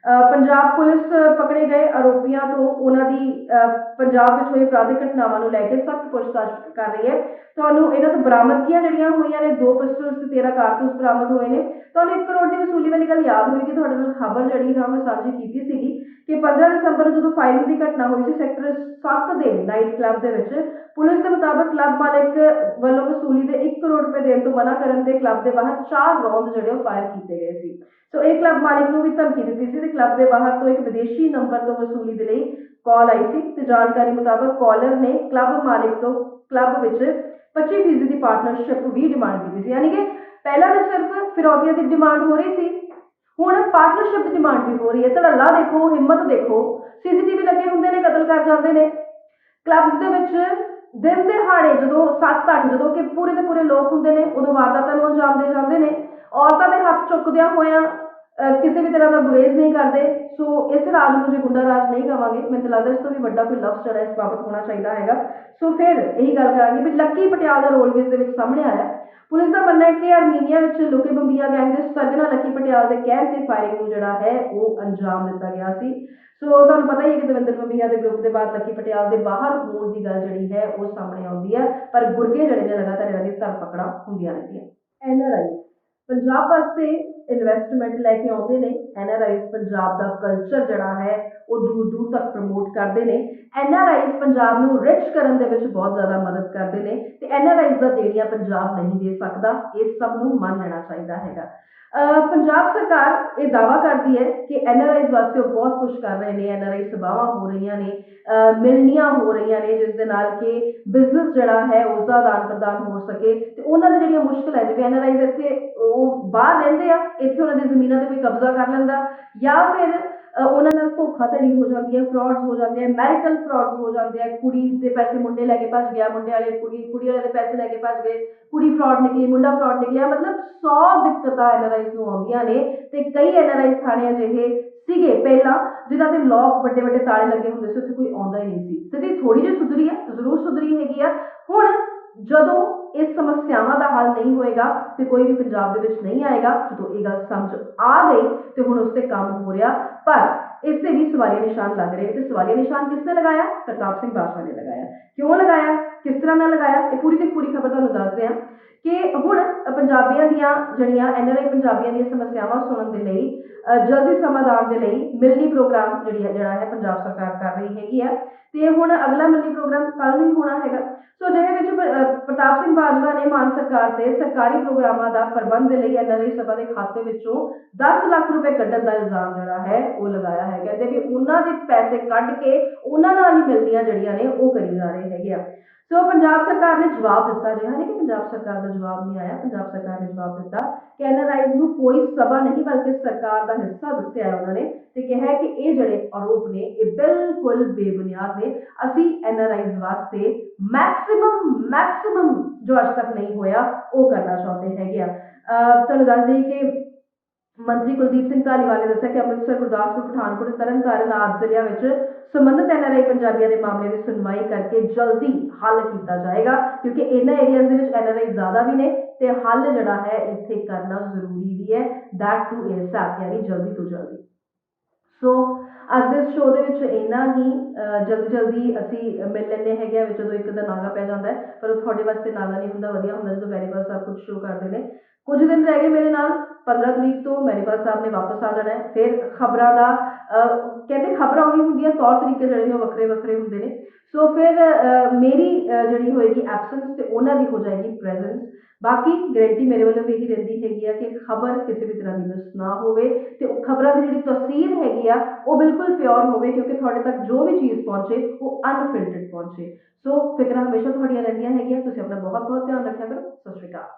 ਪੰਜਾਬ ਪੁਲਿਸ ਪਕੜੇ ਗਏ ਆਰੋਪੀਆਂ ਤੋਂ ਉਹਨਾਂ ਦੀ ਪੰਜਾਬ ਵਿੱਚ ਹੋਈ ਅਪਰਾਧਿਕ ਘਟਨਾਵਾਂ ਨੂੰ ਲੈ ਕੇ ਸਖਤ ਪੁੱਛਤਾਛ ਕਰ ਰਹੀ ਹੈ। ਤੁਹਾਨੂੰ ਇਹਨਾਂ ਤੋਂ ਬਰਾਮਦਗੀਆਂ ਜਿਹੜੀਆਂ ਹੋਈਆਂ ਨੇ, 2 ਪਿਸਟਲਸ ਤੇ 13 ਕਾਰਤੂਸ ਬਰਾਮਦ ਹੋਏ ਨੇ। ਤੁਹਾਨੂੰ 1 ਕਰੋੜ ਦੀ ਵਸੂਲੀ ਵਾਲੀ ਗੱਲ ਯਾਦ ਹੋਏਗੀ, ਤੁਹਾਡੇ ਨਾਲ ਖਬਰ ਜਿਹੜੀ ਹੈ ਮੈਂ ਸਾਂਝੀ ਕੀਤੀ ਸੀਗੀ ਕਿ 15 ਦਸੰਬਰ ਨੂੰ ਜਦੋਂ ਫਾਇਰਿੰਗ ਦੀ ਘਟਨਾ ਹੋਈ ਸੀ ਸੈਕਟਰ 7 ਦੇ ਨਾਈਟ ਕਲੱਬ ਦੇ ਵਿੱਚ, ਪੁਲਿਸ ਦੇ ਮੁਤਾਬਕ ਕਲੱਬ ਮਾਲਕ ਵੱਲੋਂ ਵਸੂਲੀ ਦੇ 1 ਕਰੋੜ ਰੁਪਏ ਦੇਣ ਤੋਂ ਮਨਾ ਕਰਨ ਤੇ ਕਲੱਬ ਦੇ ਬਾਹਰ 4 ਰੌਂਦ ਜਿਹੜੇ ਉਹ ਫਾਇਰ ਕੀਤੇ ਗਏ ਸੀ। ਸੋ ਇਹ ਕਲੱਬ ਮਾਲਕ ਨੂੰ ਵੀ ਧਮਕੀ ਦਿੱਤੀ ਸੀ ਤੇ ਕਲੱਬ ਦੇ ਬਾਹਰ ਤੋਂ ਇੱਕ ਵਿਦੇਸ਼ੀ ਨੰਬਰ ਤੋਂ ਵਸੂਲੀ ਦੇ ਲਈ ਕਾਲ ਆਈ ਸੀ ਤੇ ਜਾਣਕਾਰੀ ਮੁਤਾਬਕ ਕਾਲਰ ਨੇ ਕਲੱਬ ਮਾਲਕ ਤੋਂ ਕਲੱਬ ਵਿੱਚ 25% ਦੀ ਪਾਰਟਨਰਸ਼ਿਪ ਵੀ ਡਿਮਾਂਡ ਕੀਤੀ ਸੀ। ਯਾਨੀ ਕਿ ਪਹਿਲਾਂ ਤਾਂ ਸਿਰਫ ਫਿਰੌਤੀਆਂ ਦੀ ਡਿਮਾਂਡ ਹੋ ਰਹੀ ਸੀ, ਹੁਣ ਪਾਰਟਨਰਸ਼ਿਪ ਦੀ ਡਿਮਾਂਡ ਵੀ ਹੋ ਰਹੀ ਹੈ। ਧੜੱਲਾ ਦੇਖੋ, ਹਿੰਮਤ ਦੇਖੋ, CCTV ਲੱਗੇ ਹੁੰਦੇ ਨੇ, ਕਤਲ ਕਰ ਜਾਂਦੇ ਨੇ ਕਲੱਬਸ ਦੇ ਵਿੱਚ। ਦਿਨ ਦਿਹਾੜੇ ਜਦੋਂ 7-8 ਜਦੋਂ ਕਿ ਪੂਰੇ ਦੇ ਪੂਰੇ ਲੋਕ ਹੁੰਦੇ ਨੇ ਉਦੋਂ ਵਾਰਦਾਤਾਂ ਨੂੰ ਅੰਜਾਮ ਦੇ ਜਾਂਦੇ ਨੇ। ਔਰਤਾਂ ਦੇ ਹੱਥ ਚੁੱਕਦਿਆਂ ਹੋਇਆਂ ਕਿਸੇ ਵੀ ਤਰ੍ਹਾਂ ਦਾ ਗੁਰੇਜ਼ ਨਹੀਂ ਕਰਦੇ। ਸੋ ਇਸ ਰਾਜ ਨੂੰ ਜੇ ਗੁੰਡਾ ਰਾਜ ਨਹੀਂ ਕਹਾਂਗੇ, ਮੈਨੂੰ ਲੱਗਦਾ ਇਸ ਤੋਂ ਵੀ ਵੱਡਾ ਕੋਈ ਲਫ਼ਜ਼ ਜਿਹੜਾ ਇਸ ਬਾਬਤ ਹੋਣਾ ਚਾਹੀਦਾ ਹੈਗਾ। ਸੋ ਫਿਰ ਇਹੀ ਗੱਲ ਕਰਾਂਗੇ ਵੀ ਲੱਕੀ ਪਟਿਆਲ ਦਾ ਰੋਲ ਵੀ ਇਸ ਦੇ ਵਿੱਚ ਸਾਹਮਣੇ ਆਇਆ। ਪੁਲਿਸ ਦਾ ਮੰਨਣਾ ਹੈ ਕਿ ਆਰਮੀਨੀਆ ਵਿੱਚ ਲੁਕੇ ਬੰਬੀਹਾ ਗੈਂਗ ਦੇ ਸਰਗਨਾ ਲੱਕੀ ਪਟਿਆਲ ਦੇ ਕਹਿਣ ਤੇ ਫਾਇਰਿੰਗ ਨੂੰ ਜਿਹੜਾ ਹੈ ਉਹ ਅੰਜਾਮ ਦਿੱਤਾ ਗਿਆ ਸੀ। ਸੋ ਤੁਹਾਨੂੰ ਪਤਾ ਹੀ ਹੈ ਕਿ ਦਵਿੰਦਰ ਬੰਬੀਹਾ ਦੇ ਗਰੁੱਪ ਦੇ ਬਾਅਦ ਲੱਕੀ ਪਟਿਆਲ ਦੇ ਬਾਹਰ ਹੋਣ ਦੀ ਗੱਲ ਜਿਹੜੀ ਹੈ ਉਹ ਸਾਹਮਣੇ ਆਉਂਦੀ ਹੈ, ਪਰ ਗੁਰਗੇ ਜਿਹੜੇ ਨੇ ਲਗਾਤਾਰ ਇਹਨਾਂ ਦੀ ਧਰਪਕੜਾਂ ਹੁੰਦੀਆਂ ਰਹਿੰਦੀਆਂ। NRI ਪੰਜਾਬ ਵਾਸਤੇ ਇਨਵੈਸਟਮੈਂਟ ਲੈ ਕੇ ਆਉਂਦੇ ਨੇ। ਐਨਆਰਆਈਜ਼ ਪੰਜਾਬ ਦਾ ਕਲਚਰ ਜਿਹੜਾ ਹੈ ਉਹ ਦੂਰ ਦੂਰ ਤੱਕ ਪ੍ਰਮੋਟ ਕਰਦੇ ਨੇ। ਐਨਆਰਆਈਜ਼ ਪੰਜਾਬ ਨੂੰ ਰਿਚ ਕਰਨ ਦੇ ਵਿੱਚ ਬਹੁਤ ਜ਼ਿਆਦਾ ਮਦਦ ਕਰਦੇ ਨੇ ਤੇ ਐਨਆਰਆਈਜ਼ ਦਾ ਦੇਣੀਆਂ ਪੰਜਾਬ ਨਹੀਂ ਦੇ ਸਕਦਾ। ਇਸ ਸਭ ਨੂੰ ਮੰਨ ਲੈਣਾ ਚਾਹੀਦਾ ਹੈਗਾ। ਪੰਜਾਬ ਸਰਕਾਰ ਇਹ ਦਾਅਵਾ ਕਰਦੀ ਹੈ ਕਿ ਐਨਆਰਆਈਜ਼ ਵਾਸਤੇ ਉਹ ਬਹੁਤ ਕੁਝ ਕਰ ਰਹੇ ਨੇ। ਐਨਆਰਆਈ ਸਭਾਵਾਂ ਹੋ ਰਹੀਆਂ ਨੇ, ਮਿਲਣੀਆਂ ਹੋ ਰਹੀਆਂ ਨੇ, ਜਿਸ ਦੇ ਨਾਲ ਕਿ ਬਿਜ਼ਨਸ ਜਿਹੜਾ ਹੈ ਉਸਦਾ ਆਦਾਨ ਪ੍ਰਦਾਨ ਹੋ ਸਕੇ ਤੇ ਉਹਨਾਂ ਦੀ ਜਿਹੜੀਆਂ ਮੁਸ਼ਕਿਲਾਂ ਜਿਵੇਂ ਐਨਆਰਆਈਜ਼ ਇੱਥੇ ਉਹ ਬਾਹਰ ਰਹਿੰਦੇ ਆ, ਇੱਥੇ ਉਹਨਾਂ ਦੀ ਜ਼ਮੀਨਾਂ ਤੇ ਕੋਈ ਕਬਜ਼ਾ ਕਰ ਲੈਂਦਾ ਜਾਂ ਫਿਰ ਉਹਨਾਂ ਨਾਲ ਧੋਖਾਧੜੀ ਹੋ ਜਾਂਦੀ ਹੈ, ਫਰਾਡਸ ਹੋ ਜਾਂਦੇ ਆ, ਮੈਰਿਟਲ ਫਰਾਡਸ ਹੋ ਜਾਂਦੇ ਆ। ਕੁੜੀ ਦੇ ਪੈਸੇ ਮੁੰਡੇ ਲੈ ਕੇ ਭੱਜ ਗਿਆ, ਮੁੰਡੇ ਵਾਲੇ ਕੁੜੀ ਵਾਲੇ ਦੇ ਪੈਸੇ ਲੈ ਕੇ ਭੱਜ ਗਏ, ਕੁੜੀ ਫਰਾਡ ਨਿਕਲੀ, ਮੁੰਡਾ ਫਰਾਡ ਨਿਕਲਿਆ। ਮਤਲਬ 100 ਦਿੱਕਤਾਂ ਐਨਆਰਆਈਜ਼ ਨੂੰ ਆਉਂਦੀਆਂ ਨੇ ਤੇ ਕਈ ਐਨਆਰਆਈਜ਼ ਥਾਣੇ ਅਜਿਹੇ ਸੀਗੇ ਪਹਿਲਾਂ ਜਿਨ੍ਹਾਂ ਦੇ ਲੋਕ ਵੱਡੇ ਵੱਡੇ ਤਾਲੇ ਲੱਗੇ ਹੁੰਦੇ ਸੀ, ਉੱਥੇ ਕੋਈ ਆਉਂਦਾ ਹੀ ਨਹੀਂ ਸੀ। ਸਥਿਤੀ ਥੋੜੀ ਜਿਹੀ ਸੁਧਰੀ ਹੈ, ਜ਼ਰੂਰ ਸੁਧਰੀ ਹੈਗੀ ਆ। ਹੁਣ ਜਦੋਂ ਇਸ ਸਮੱਸਿਆਵਾਂ ਦਾ ਹੱਲ ਨਹੀਂ ਹੋਏਗਾ ਤੇ ਕੋਈ ਵੀ ਪੰਜਾਬ ਦੇ ਵਿੱਚ ਨਹੀਂ ਆਏਗਾ। ਜਦੋਂ ਇਹ ਗੱਲ ਸਮਝ ਆ ਗਈ ਤੇ ਹੁਣ ਉਸ ਤੇ ਕੰਮ ਹੋ ਰਿਹਾ, ਪਰ ਇਸ ਤੇ ਵੀ ਸਵਾਲੀਆ ਨਿਸ਼ਾਨ ਲੱਗ ਰਹੇ ਤੇ ਸਵਾਲੀਆ ਨਿਸ਼ਾਨ ਕਿਸ ਨੇ ਲਗਾਇਆ? ਪ੍ਰਤਾਪ ਸਿੰਘ ਬਾਜਵਾ ਨੇ ਲਗਾਇਆ। ਕਿਉਂ ਲਗਾਇਆ, ਕਿਸ ਤਰ੍ਹਾਂ ਨਾਲ ਲਗਾਇਆ, ਇਹ ਪੂਰੀ ਦੀ ਪੂਰੀ ਖਬਰ ਤੁਹਾਨੂੰ ਦੱਸਦੇ ਹਾਂ ਕਿ ਹੁਣ ਪੰਜਾਬੀਆਂ ਦੀਆਂ ਜਿਹੜੀਆਂ ਐਨਆਰਆਈ ਪੰਜਾਬੀਆਂ ਦੀਆਂ ਸਮੱਸਿਆਵਾਂ ਸੁਣਨ ਦੇ ਲਈ ਜਲਦੀ ਸਮਾਧਾਨ ਦੇ ਲਈ ਮਿਲਣੀ ਪ੍ਰੋਗਰਾਮ ਜਿਹੜਾ ਹੈ ਪੰਜਾਬ ਸਰਕਾਰ ਕਰ ਰਹੀ ਹੈਗੀ ਆ ਤੇ ਹੁਣ ਅਗਲਾ ਮਿਲਣੀ ਪ੍ਰੋਗਰਾਮ ਕੱਲ ਨੂੰ ਹੀ ਹੋਣਾ ਹੈਗਾ। ਸੋ ਜਿਹਦੇ ਵਿੱਚ ਪ੍ਰਤਾਪ ਸਿੰਘ ਬਾਜਵਾ ਨੇ ਮਾਨ ਸਰਕਾਰ ਤੇ ਸਰਕਾਰੀ ਪ੍ਰੋਗਰਾਮਾਂ ਦਾ ਪ੍ਰਬੰਧ ਦੇ ਲਈ ਐਨਆਰਆਈ ਸਭਾ ਦੇ ਖਾਤੇ ਵਿੱਚੋਂ 10 ਲੱਖ ਰੁਪਏ ਕੱਢਣ ਦਾ ਇਲਜ਼ਾਮ ਜਿਹੜਾ ਹੈ ਉਹ ਲਗਾਇਆ ਹੈ। ਕਹਿੰਦੇ ਵੀ ਉਹਨਾਂ ਦੇ ਪੈਸੇ ਕੱਢ ਕੇ ਉਹਨਾਂ ਨਾਲ ਹੀ ਮਿਲਣੀਆਂ ਜਿਹੜੀਆਂ ਨੇ ਉਹ ਕਰੀ ਜਾ ਰਹੇ ਹੈਗੇ ਆ। ਸੋ ਪੰਜਾਬ ਸਰਕਾਰ ਨੇ ਜਵਾਬ ਦਿੱਤਾ, ਜਿਹਾ ਨਹੀਂ ਕਿ ਪੰਜਾਬ ਸਰਕਾਰ ਦਾ ਜਵਾਬ ਨਹੀਂ ਆਇਆ। ਪੰਜਾਬ ਸਰਕਾਰ ਨੇ ਜਵਾਬ ਦਿੱਤਾ ਕਿ ਐਨਆਰਆਈਜ਼ ਨੂੰ ਕੋਈ ਸਭਾ ਨਹੀਂ ਬਲਕਿ ਸਰਕਾਰ ਦਾ ਹਿੱਸਾ ਦੱਸਿਆ ਹੈ ਉਹਨਾਂ ਨੇ ਤੇ ਕਿਹਾ ਕਿ ਇਹ ਜਿਹੜੇ ਆਰੋਪ ਨੇ ਇਹ ਬਿਲਕੁਲ ਬੇਬੁਨਿਆਦ ਨੇ। ਅਸੀਂ ਐਨਆਰਆਈਜ਼ ਵਾਸਤੇ ਮੈਕਸਿਮਮ ਜੋ ਅੱਜ ਤੱਕ ਨਹੀਂ ਹੋਇਆ ਉਹ ਕਰਨਾ ਚਾਹੁੰਦੇ ਹੈਗੇ ਆ। ਤੁਹਾਨੂੰ ਦੱਸ ਦਈਏ ਕਿ ਮੰਤਰੀ ਕੁਲਦੀਪ ਸਿੰਘ ਧਾਲੀਵਾਲ ਨੇ ਦੱਸਿਆ ਕਿ ਅੰਮ੍ਰਿਤਸਰ, ਗੁਰਦਾਸਪੁਰ, ਪਠਾਨਕੋਟ ਤੇ ਤਰਨਤਾਰਨ ਆਦਿ ਜ਼ਿਲ੍ਹਿਆਂ ਵਿੱਚ ਸੰਬੰਧਿਤ ਐਨਆਰਆਈ ਪੰਜਾਬੀਆਂ ਦੇ ਮਾਮਲੇ ਦੀ ਸੁਣਵਾਈ ਕਰਕੇ ਜਲਦੀ ਹੱਲ ਕੀਤਾ ਜਾਏਗਾ ਕਿਉਂਕਿ ਇਹਨਾਂ ਏਰੀਆਜ਼ ਦੇ ਵਿੱਚ ਐਨਆਰਆਈ ਜ਼ਿਆਦਾ ਵੀ ਨੇ ਤੇ ਹੱਲ ਜਿਹੜਾ ਹੈ ਇੱਥੇ ਕਰਨਾ ਜ਼ਰੂਰੀ ਵੀ ਹੈ, ਦੈਟ ਟੂ ਏਸਐਪ ਯਾਨੀ ਜਲਦੀ ਤੋਂ ਜਲਦੀ। ਸੋ ਅੱਜ ਦੇ ਸ਼ੋਅ ਦੇ ਵਿੱਚ ਇੰਨਾ ਹੀ। ਜਲਦੀ ਅਸੀਂ ਮਿਲ ਲੈਂਦੇ ਹੈਗੇ ਆ, ਜਦੋਂ ਇੱਕ ਦਾ ਨਾਗਾ ਪੈ ਜਾਂਦਾ ਹੈ ਪਰ ਉਹ ਤੁਹਾਡੇ ਵਾਸਤੇ ਨਾਗਾ ਨਹੀਂ ਹੁੰਦਾ, ਵਧੀਆ ਹੁੰਦਾ ਜਦੋਂ ਮੈਨੀਪਾਲ ਸਾਹਿਬ ਕੁਝ ਸ਼ੋਅ ਕਰਦੇ ਨੇ। ਕੁਝ ਦਿਨ ਰਹਿ ਗਏ ਮੇਰੇ ਨਾਲ, 15 ਤਰੀਕ ਤੋਂ ਮੈਨੀਪਾਲ ਸਾਹਿਬ ਨੇ ਵਾਪਸ ਆ ਜਾਣਾ ਹੈ। ਫਿਰ ਖਬਰਾਂ ਦਾ ਕਹਿੰਦੇ ਖਬਰਾਂ ਉਹੀ ਹੁੰਦੀਆਂ, ਤੌਰ ਤਰੀਕੇ ਜਿਹੜੇ ਨੇ ਉਹ ਵੱਖਰੇ ਵੱਖਰੇ ਹੁੰਦੇ ਨੇ। ਸੋ ਫਿਰ ਮੇਰੀ ਜਿਹੜੀ ਹੋਏਗੀ ਐਬਸੈਂਸ ਤੇ ਉਹਨਾਂ ਦੀ ਹੋ ਜਾਏਗੀ ਪ੍ਰੈਜ਼ੈਂਸ। ਬਾਕੀ ਗਰੰਟੀ ਮੇਰੇ ਵੱਲੋਂ ਵੀ ਇਹੀ ਰਹਿੰਦੀ ਹੈਗੀ ਆ ਕਿ ਖਬਰ ਕਿਸੇ ਵੀ ਤਰ੍ਹਾਂ ਦੀ ਮਿਸ ਨਾ ਹੋਵੇ ਤੇ ਖਬਰਾਂ ਦੀ ਜਿਹੜੀ ਤਸਵੀਰ ਹੈਗੀ ਆ ਉਹ ਬਿਲਕੁਲ ਪਿਓਰ ਹੋਵੇ ਕਿਉਂਕਿ ਤੁਹਾਡੇ ਤੱਕ ਜੋ ਵੀ ਚੀਜ਼ ਪਹੁੰਚੇ ਉਹ ਅਨਫਿਲਟਰਡ ਪਹੁੰਚੇ। ਸੋ ਫਿਕਰਾਂ ਹਮੇਸ਼ਾ ਤੁਹਾਡੀਆਂ ਰਹਿੰਦੀਆਂ ਹੈਗੀਆਂ। ਤੁਸੀਂ ਆਪਣਾ ਬਹੁਤ ਬਹੁਤ ਧਿਆਨ ਰੱਖਿਆ ਕਰੋ। ਸਤਿ ਸ਼੍ਰੀ ਅਕਾਲ।